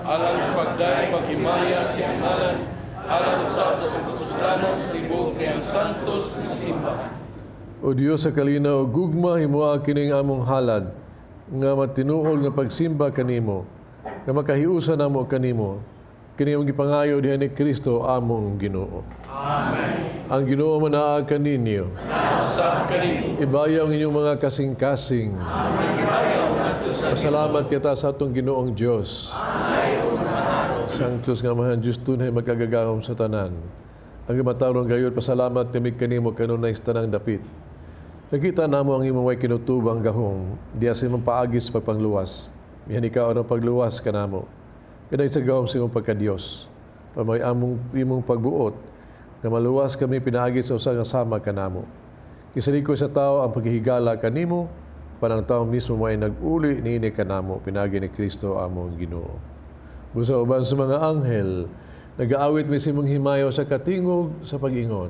Alang sa pagdahil paghimaya si Analan, alang sa pagkutuslanan sa tibok niyang santos na simbahan. O Diyos sa kalinaw, gugma himuha kining among halad, nga matinuol nga pagsimba kanimo, nga makahiusa namo kanimo, kini ang gipangayo diha ni Kristo among Ginoo. Amen. Ang Ginoo manaag kaninyo. Sa kanimo. Ibayaw ang inyong mga kasing-kasing. Amen. Pasalamat kita sa atong Ginoong Diyos. Sanctus nga mahan Diyos tunay magkagagahom sa tanan. Ang matarong gayon, pasalamat kami kanimo kanunay sa tanang dapit. Nakita namo ang imong way kinutubang gahom, diya sa imong paagis pagpangluwas. Yan ikaw ang pagluwas ka namo. Kaday sa gahom sa imong pagka-Diyos. Pamay imong pagbuot, na maluwas kami pinaagis sa usang sama ka namo. Kisaliko sa tao ang paghihigala kanimo, panang tao mismo mo ay nag-uli niini ka namo, pinagi ni Kristo among Ginoo. Busa uban sa mga anghel, nag-aawit mi si mong himayo sa katingog sa pag-ingon.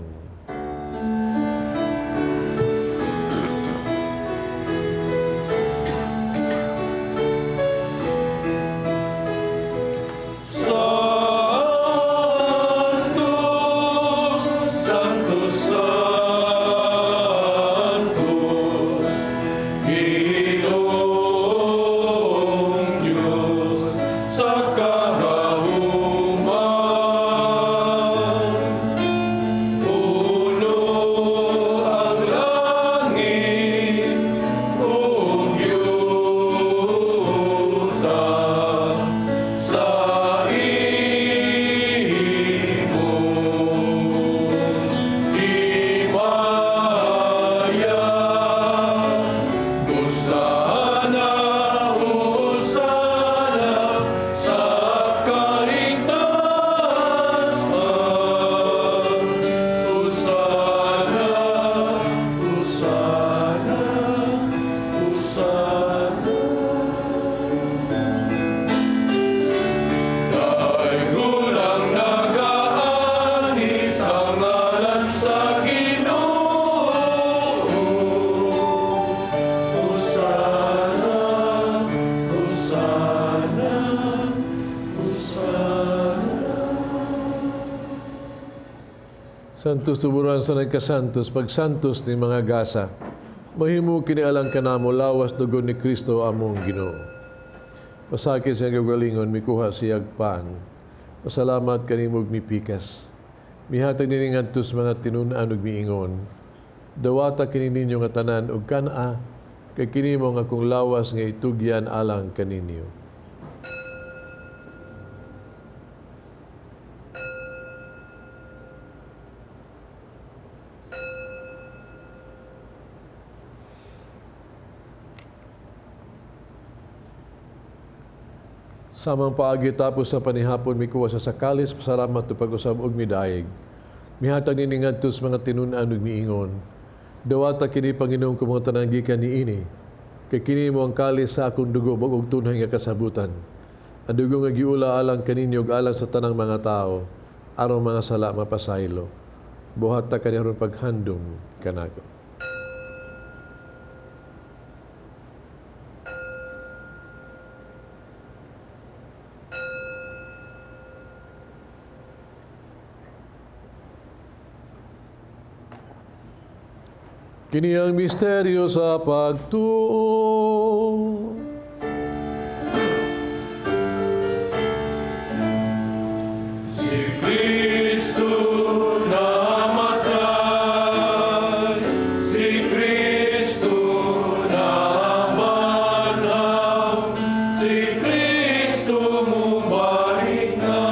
Santos tuburan sa nagkasantos, pagsantos ni mga gasa, mahimo kinialang ka namo lawas dugo ni Kristo among Ginoo. Pasakit siyang gagalingon, mikuha siyag pan. Pasalamat kanimog mipikas. Mihatag niningantos mga tinunaan ug miingon. Dawata kini ninyo nga tanan ug kana kay kini mo nga kung lawas nga itugyan alang kaninyo. Samang paagi tapos sa panihapon mikuha sa sakalis, pasalamat to pag-usab og midayeg. Mihatag ni ngadtos mga tinun-an ug miingon. Dawata kini Panginoong kumong tanang gikan niini. Kay kini mo ang kalis sa akong dugo og tunay nga kasabutan. Ang dugo nga giula alang kaninyo ug alang sa tanang mga tao, aron mga sala mapasaylo. Buhat ta kaniron paghandom kanako. Kini ang misteryo sa pagtuo. Si Kristo namatay, si Kristo nabanaw, si Kristo mubalik na.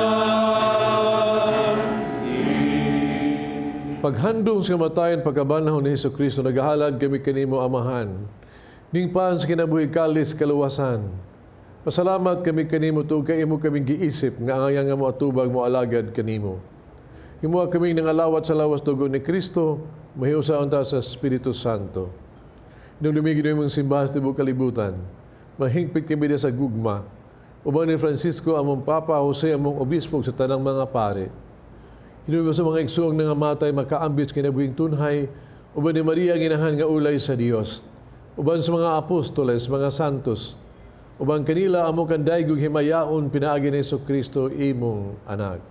Paghandong sa kamatayan pagkabanahon ni Jesucristo, nagahalad kami kanimo amahan. Ning paan sa kinabuhi kalis kaluwasan. Pasalamat kami kanimo tuog kay imo kaming giisip nga angayang mo atubag mo alagad kanimo. Himuha kaming nangalawat sa lawas dugo ni Kristo, mahiusaon ta sa Espiritu Santo. Nung lumigi na imong simbahan sa tibuok kalibutan, mahingpit kami sa gugma. Uban ni Francisco among Papa, Jose among obispo sa tanang mga pare. Hinumos sa mga igsuong nga matay makaambit kinabuhing tunhay, uban ni Maria ginahan nga ulay sa Dios. Uban sa mga apostoles, mga santos, uban kanila amo kan daygog himayaon pinaagi ni Kristo imong anak.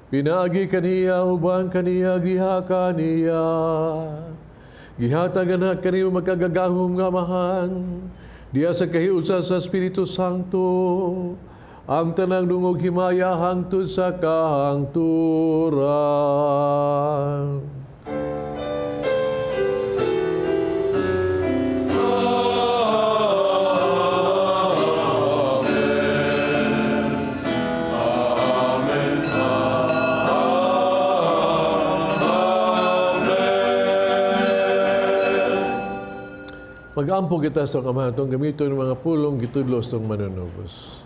Pinaagi kaniya, uban kaniya, giha kaniya. Gihatag anak kaniya magkagagahom nga mahan. Diya sa kahiusa sa Espiritu Santo, ang tanang dungog himaya hangtod sa kahangturan. Mag-ampo kita sa Amahan itong gamiton ng mga pulong gitudlos ng manunubos.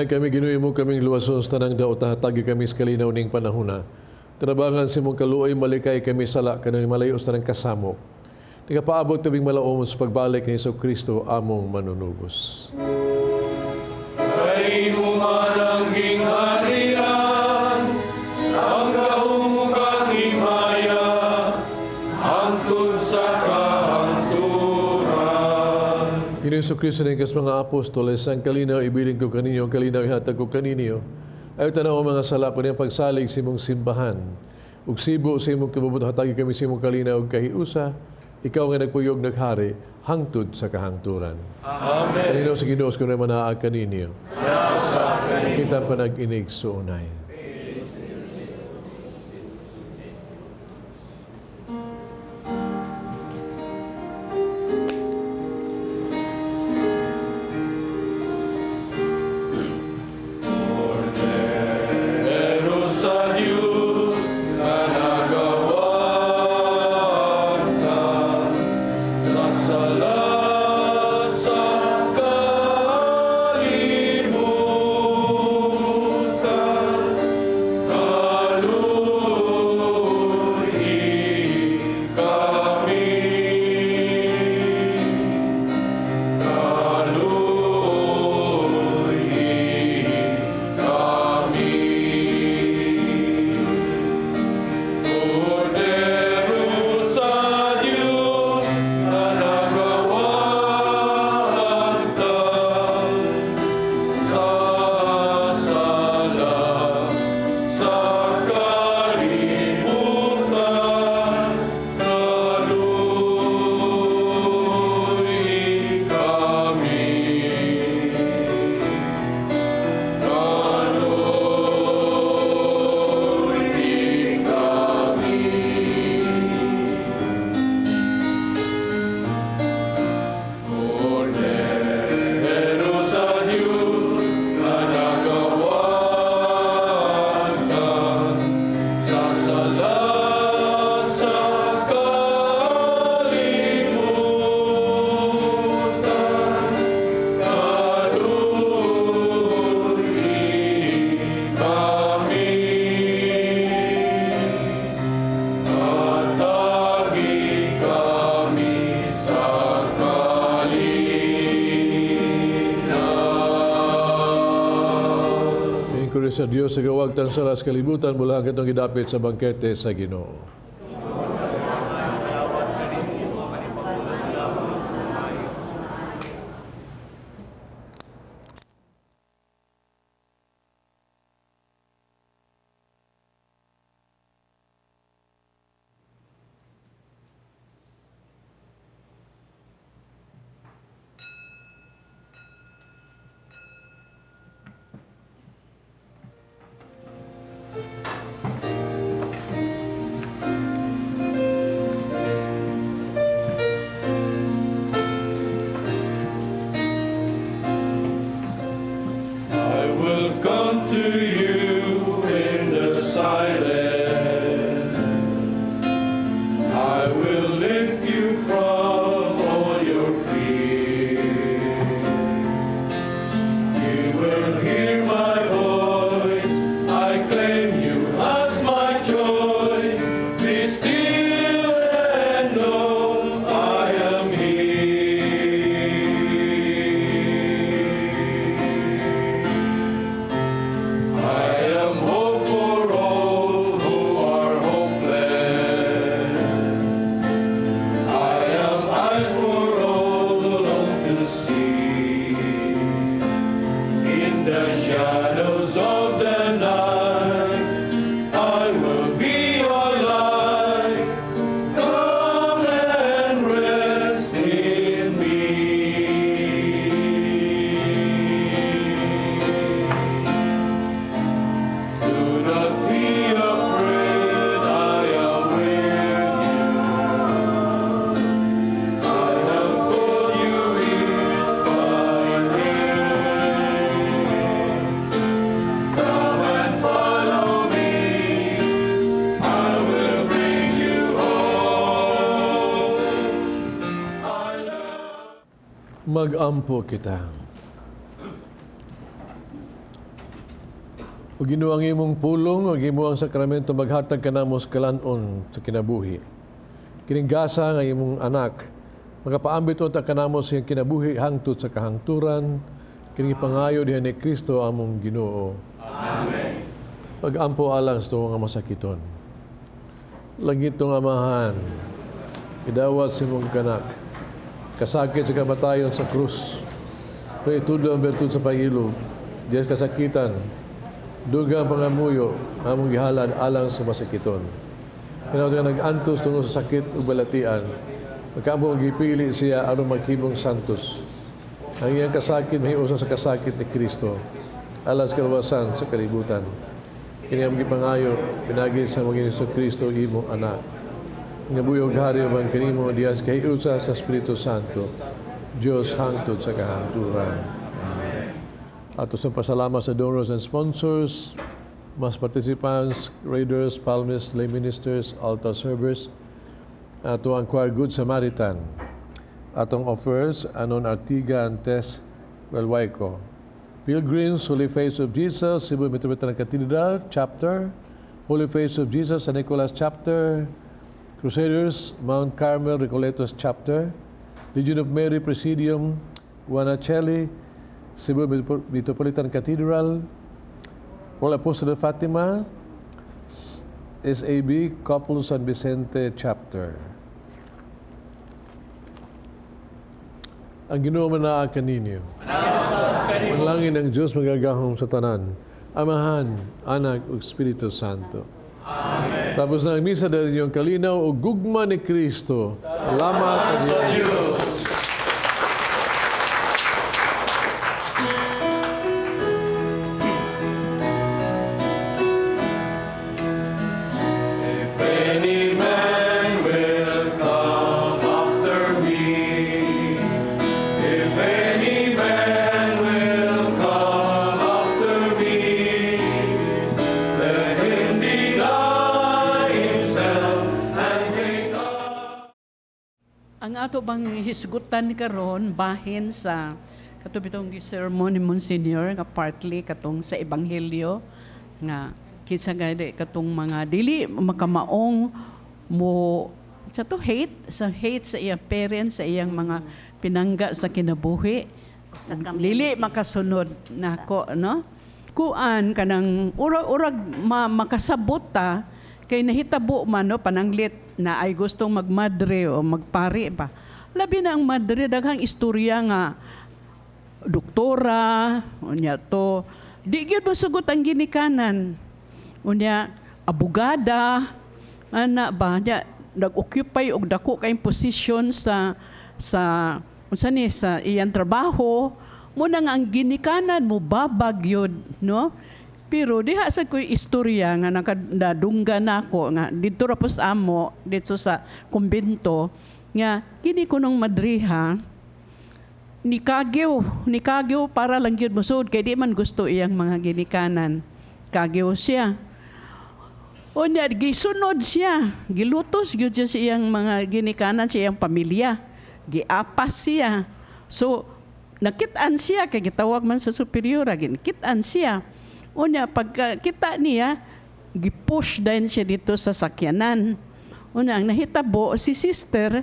Kami ginuwi mo kaming luwason sa tanang daot hatagi kami sa kalinaw ning panahuna. Trabangan si mong kaluoy malikay kami sala kanang malayo sa tanang kasamok. Nagapaabot tabing malaom sa pagbalik ni Kristo among manunubos. Ay umanang gingharian, ang kahumugang himaya, hangtod sa Pinoy Kristo ng kas mga apostoles, ang kalinaw ibiling ko kaninyo, ang kalinaw ihatag ko kaninyo. Ayaw tanaw mga sala ko niyang pagsalig sa imong simbahan. Ug sibo sa imong kabubuto hatagi kami sa imong kalinaw ug kahiusa, ikaw nga nagpuyog naghari, hangtod sa kahangturan. Amen. Kalinaw sa Ginoo ko na manaag kaninyo. Kita pa nag-inig suunay. Sa Diyos sa gawag tan sa kalibutan mula ang katong gidapit sa bangkete sa Ginoo. Mag-ampo kita. O ginuang imong pulong, o gimuang sakramento maghatag ka namo sa kalanon sa kinabuhi. Kinigasa nga imong anak, magapaambit unta ka namo sa iyang kinabuhi hangtod sa kahangturan, kining pangayo diha ni Kristo among Ginoo. Amen. Pag-ampo alang sa mga masakiton. Langit tong amahan, idawat sa imong kanak, kasakit sa kamatayon sa krus, kaya tudo ang bertud sa pangilog, diyan kasakitan, dugang pangamuyo, among gihalad alang sa masakiton. Kinaw nga nag-antos tungkol sa sakit o balatian, magkaamong gipili siya aron maghimong santos. Ang iyang kasakit mahiusa sa kasakit ni Kristo, alas kalwasan sa kalibutan. Kini gipangayo, pinagi sa mga Hesus Kristo, imong anak. Ngabuyog hari man kanimo dias kay usa sa Espiritu Santo, Dios hangtod sa kahangturan. Atos ang pasalamat sa donors and sponsors, mas participants, raiders, palmists, lay ministers, altar servers, ato ang choir Good Samaritan, atong offers, Anon Artiga and Tess Welwaiko, Pilgrims, Holy Face of Jesus, Cebu Metropolitan Cathedral, Chapter, Holy Face of Jesus, San Nicolas Chapter, Crusaders, Mount Carmel, Recoletos Chapter, Legion of Mary Presidium, Guanacelli, Cebu Metropolitan Cathedral, All Apostles of Fatima, SAB, Couple San Vicente Chapter. Ang Ginoo manaa kaninyo. Ang langit ng Diyos magagahong sa tanan, Amahan, Anak ug Espiritu Santo. Amen. Tapos na ang misa dahil inyong kalinaw o gugma ni Kristo. Salamat sa Diyos. Ato bang hisgutan karon bahin sa katubitong sermon ni Monsignor nga partly katong sa ebanghelyo nga kinsa gayud katong mga dili makamaong mo sa to hate sa iyang parents, sa iyang mga pinangga sa kinabuhi, dili makasunod nako, no? Kuan kanang urag makasabot ta kay nahitabo man no pananglit na ay gustong magmadre o magpari pa. Labi na ang madre daghang istorya nga doktora unya to di gyud masugot ang ginikanan. Unya abogada ana ba nya nag-occupy og dako kay posisyon sa unsa ni sa iyang trabaho mo na nga ang ginikanan mo babag yun, no? Pero diha sa ko'y istorya nga nakadungga nako nga dito ra po sa amo dito sa kumbento nga kini ko nung madriha ni kagyo para lang gyud musud kay di man gusto iyang mga ginikanan. Kagyo siya. Unya gisunod siya, gilutos gyud siya sa iyang mga ginikanan sa iyang pamilya. Giapas siya. So nakit-an siya kay gitawag man sa superior, kitaan siya. Unya pagkita niya, gipush din siya dito sa sakyanan. Una ang nahitabo si sister,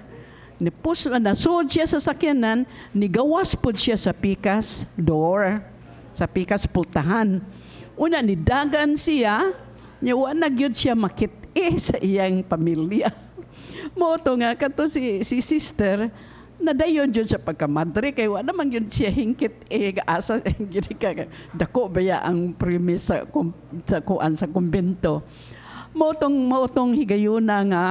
ni-push nasud siya sa sakyanan, nigawas pud siya sa pikas door, sa pikas pultahan. Una nidagan siya, nya wa na gyud siya makit-e sa iyang pamilya. Mo to nga kato si sister, nadayon jud sa pagkamadre kay wa naman yun siya hingkit asa gid ka dako baya ang premise sa kuan sa kumbento. Motong higayuna nga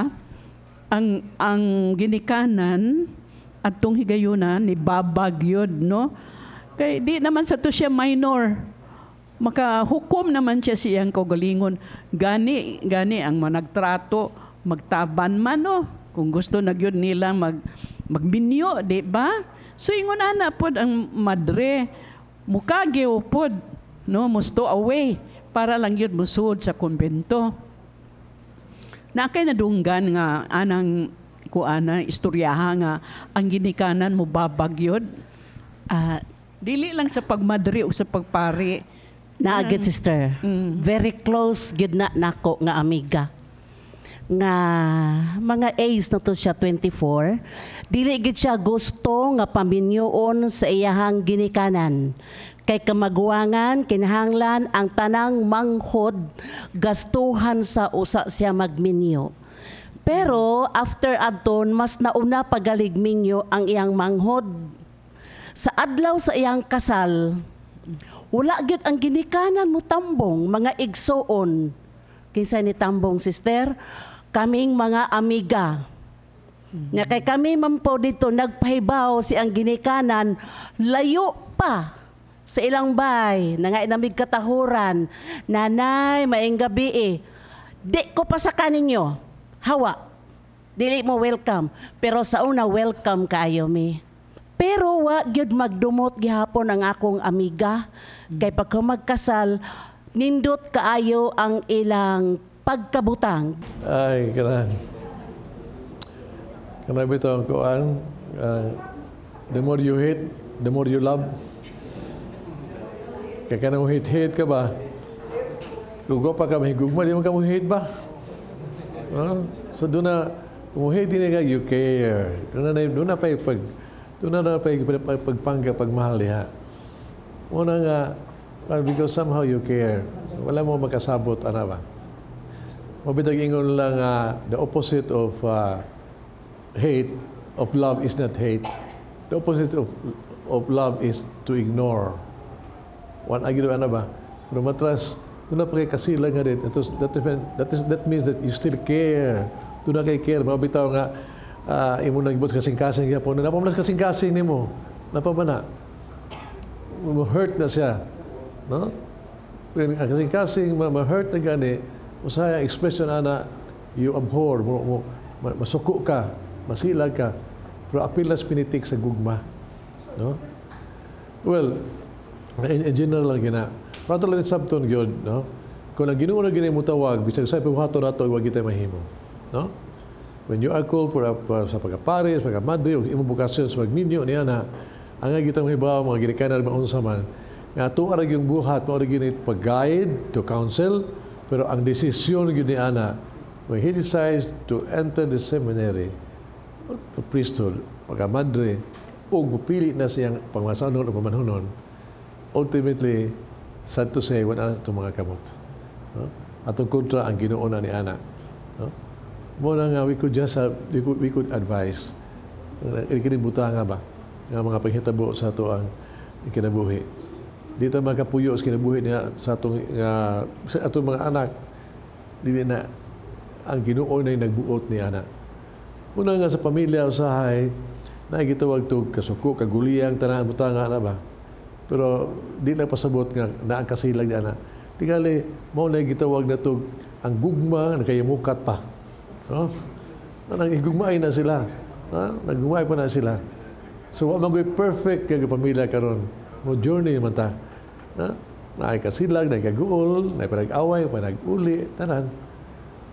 ang ginikanan atong higayuna ni babag yun, no? Kay di naman sa to siya minor. Makahukom naman siya siyang kaugalingon. Gani ang managtrato magtaban man, no? Kung gusto nagyud nila magbinyo, di ba? So ingon ana pod ang madre mukagyo pod, no, musto away para lang yun musud sa kumbento. Na kay nadunggan nga anang kuana istoryaha nga ang ginikanan mo babagyod Dili lang sa pagmadri o sa pagpari. Naagid sister. Very close gid na nako nga amiga. Nga mga age na to siya 24. Dili gid siya gusto nga paminyoon sa iyahang ginikanan. Kay kamagwangan kinahanglan ang tanang manghod gastuhan sa usa siya magminyo. Pero after adton mas nauna pagaligminyo ang iyang manghod. Sa adlaw sa iyang kasal, wala gyud ang ginikanan mo tambong mga igsoon. Kinsa ni tambong sister? Kaming mga amiga. Nga kay kami man po dito nagpahibaw si ang ginikanan layo pa sa ilang bay na nga inamig katahuran. Nanay, maing gabi Di ko pa sa kaninyo. Hawa. Dili mo welcome. Pero sa una welcome kaayo mi. Pero wa gyud magdumot gihapon ang akong amiga kay pagka magkasal nindot kaayo ang ilang pagkabutang. Ay, kanang bitaw ang kuan. The more you hate, the more you love. Kaya kanang hate ka ba? Kung pa ka mahigugma, di mo ka mo hate ba? So doon na, kung hate din ka, you care. Doon na pagpangga, pagmahal diha. Una nga, because somehow you care. Wala mo makasabot, ana ba? Mabitag ingon lang, the opposite of hate, of love is not hate. The opposite of love is to ignore. One agilo, ana ba? Pero matras, doon na pagkakasila nga rin. That means that you still care. Doon na kay care. Mabitaw nga, imo nagbot kasing-kasing niya po. Napamalas kasing-kasing ni mo. Napamana. Ma-hurt na siya. No? Ang kasing-kasing, ma-hurt na gani, usaya expression ana, you abhor, masuko ka, masilag ka, pero apilas pinitik sa gugma. No? Well, in general lang gina. Prato lang sabton gyud, no? Kung ang Ginoo na gini mo tawag, bisag sa paghato nato wag kita mahimo. No? When you are called sa pagkapare, sa pagkamadre, o imong bukasyon sa magminyo niya na ang gitang mahibaw, mga ginikanan, mga unsa man, nga ito arag yung buhat, mo arag yun pag-guide, to counsel, pero ang desisyon yun ni Ana, when he decides to enter the seminary, the priesthood, pagkamadre, o pupili na siyang pangmasanon o pamanhunon, ultimately, sad to say, wala na itong mga kamot. No? Atong kontra ang Ginoo na ni Ana. No? Muna nga, we could advise. Ikinibuta nga ba? Nga mga panghitabo sa ito ang kinabuhi. Dito makapuyo sa kinabuhi niya sa atong mga anak. Dili na ang Ginoo na yung nagbuot ni Ana. Muna nga sa pamilya usahay, nakikitawag ito kasuko, kaguliyang, tanang butanga na ba? Pero di na pasabot nga na ang kasilag ni Ana. Tingali, mo na gitawag na ito ang gugma na kaya mukat pa. No? Nagigugmay na sila. Nagugmay pa na sila. So, wala magoy perfect kaya pamilya karon. Mo journey naman ta. Na ay kasilag, na ay kaguol, na ay panag-away, panag-uli, tanan.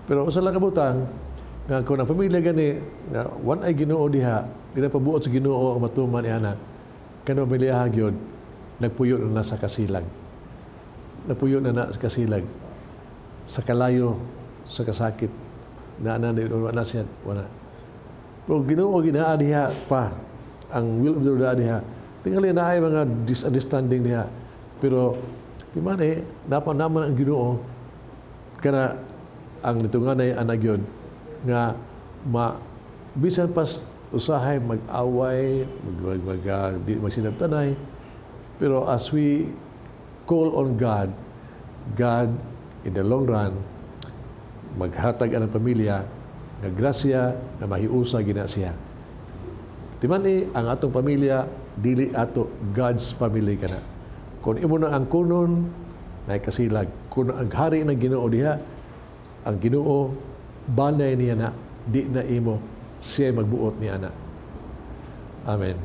Pero usa lang kabutang, nga kung ang pamilya gani, nga one ay Ginoo diha, pinapabuot sa Ginoo ang matuman ni Ana, kano pamilya hagyod, nagpuyo na sa kasilag. Nagpuyo na sa kasilag. Sa kalayo, sa kasakit, na siya, wala. Pero Ginoo ginaa diha pa, ang will of the Lord diha. Tingali na ay mga misunderstanding diha. Pero, di man dapat naman ang Ginoo, kana ang nitungan ay anak yun, nga bisan pas usahay mag-away, magsinabtanay, pero as we call on God, God, in the long run, maghatag ang pamilya, nga grasya, na mahiusa gina siya. Timan ang atong pamilya, dili ato God's family kana. Kung imo na ang kunon, na kasilag. Kung ang hari ng Ginoo diha, ang Ginoo, banay niya na, di na imo, siya magbuot ni Ana. Amen.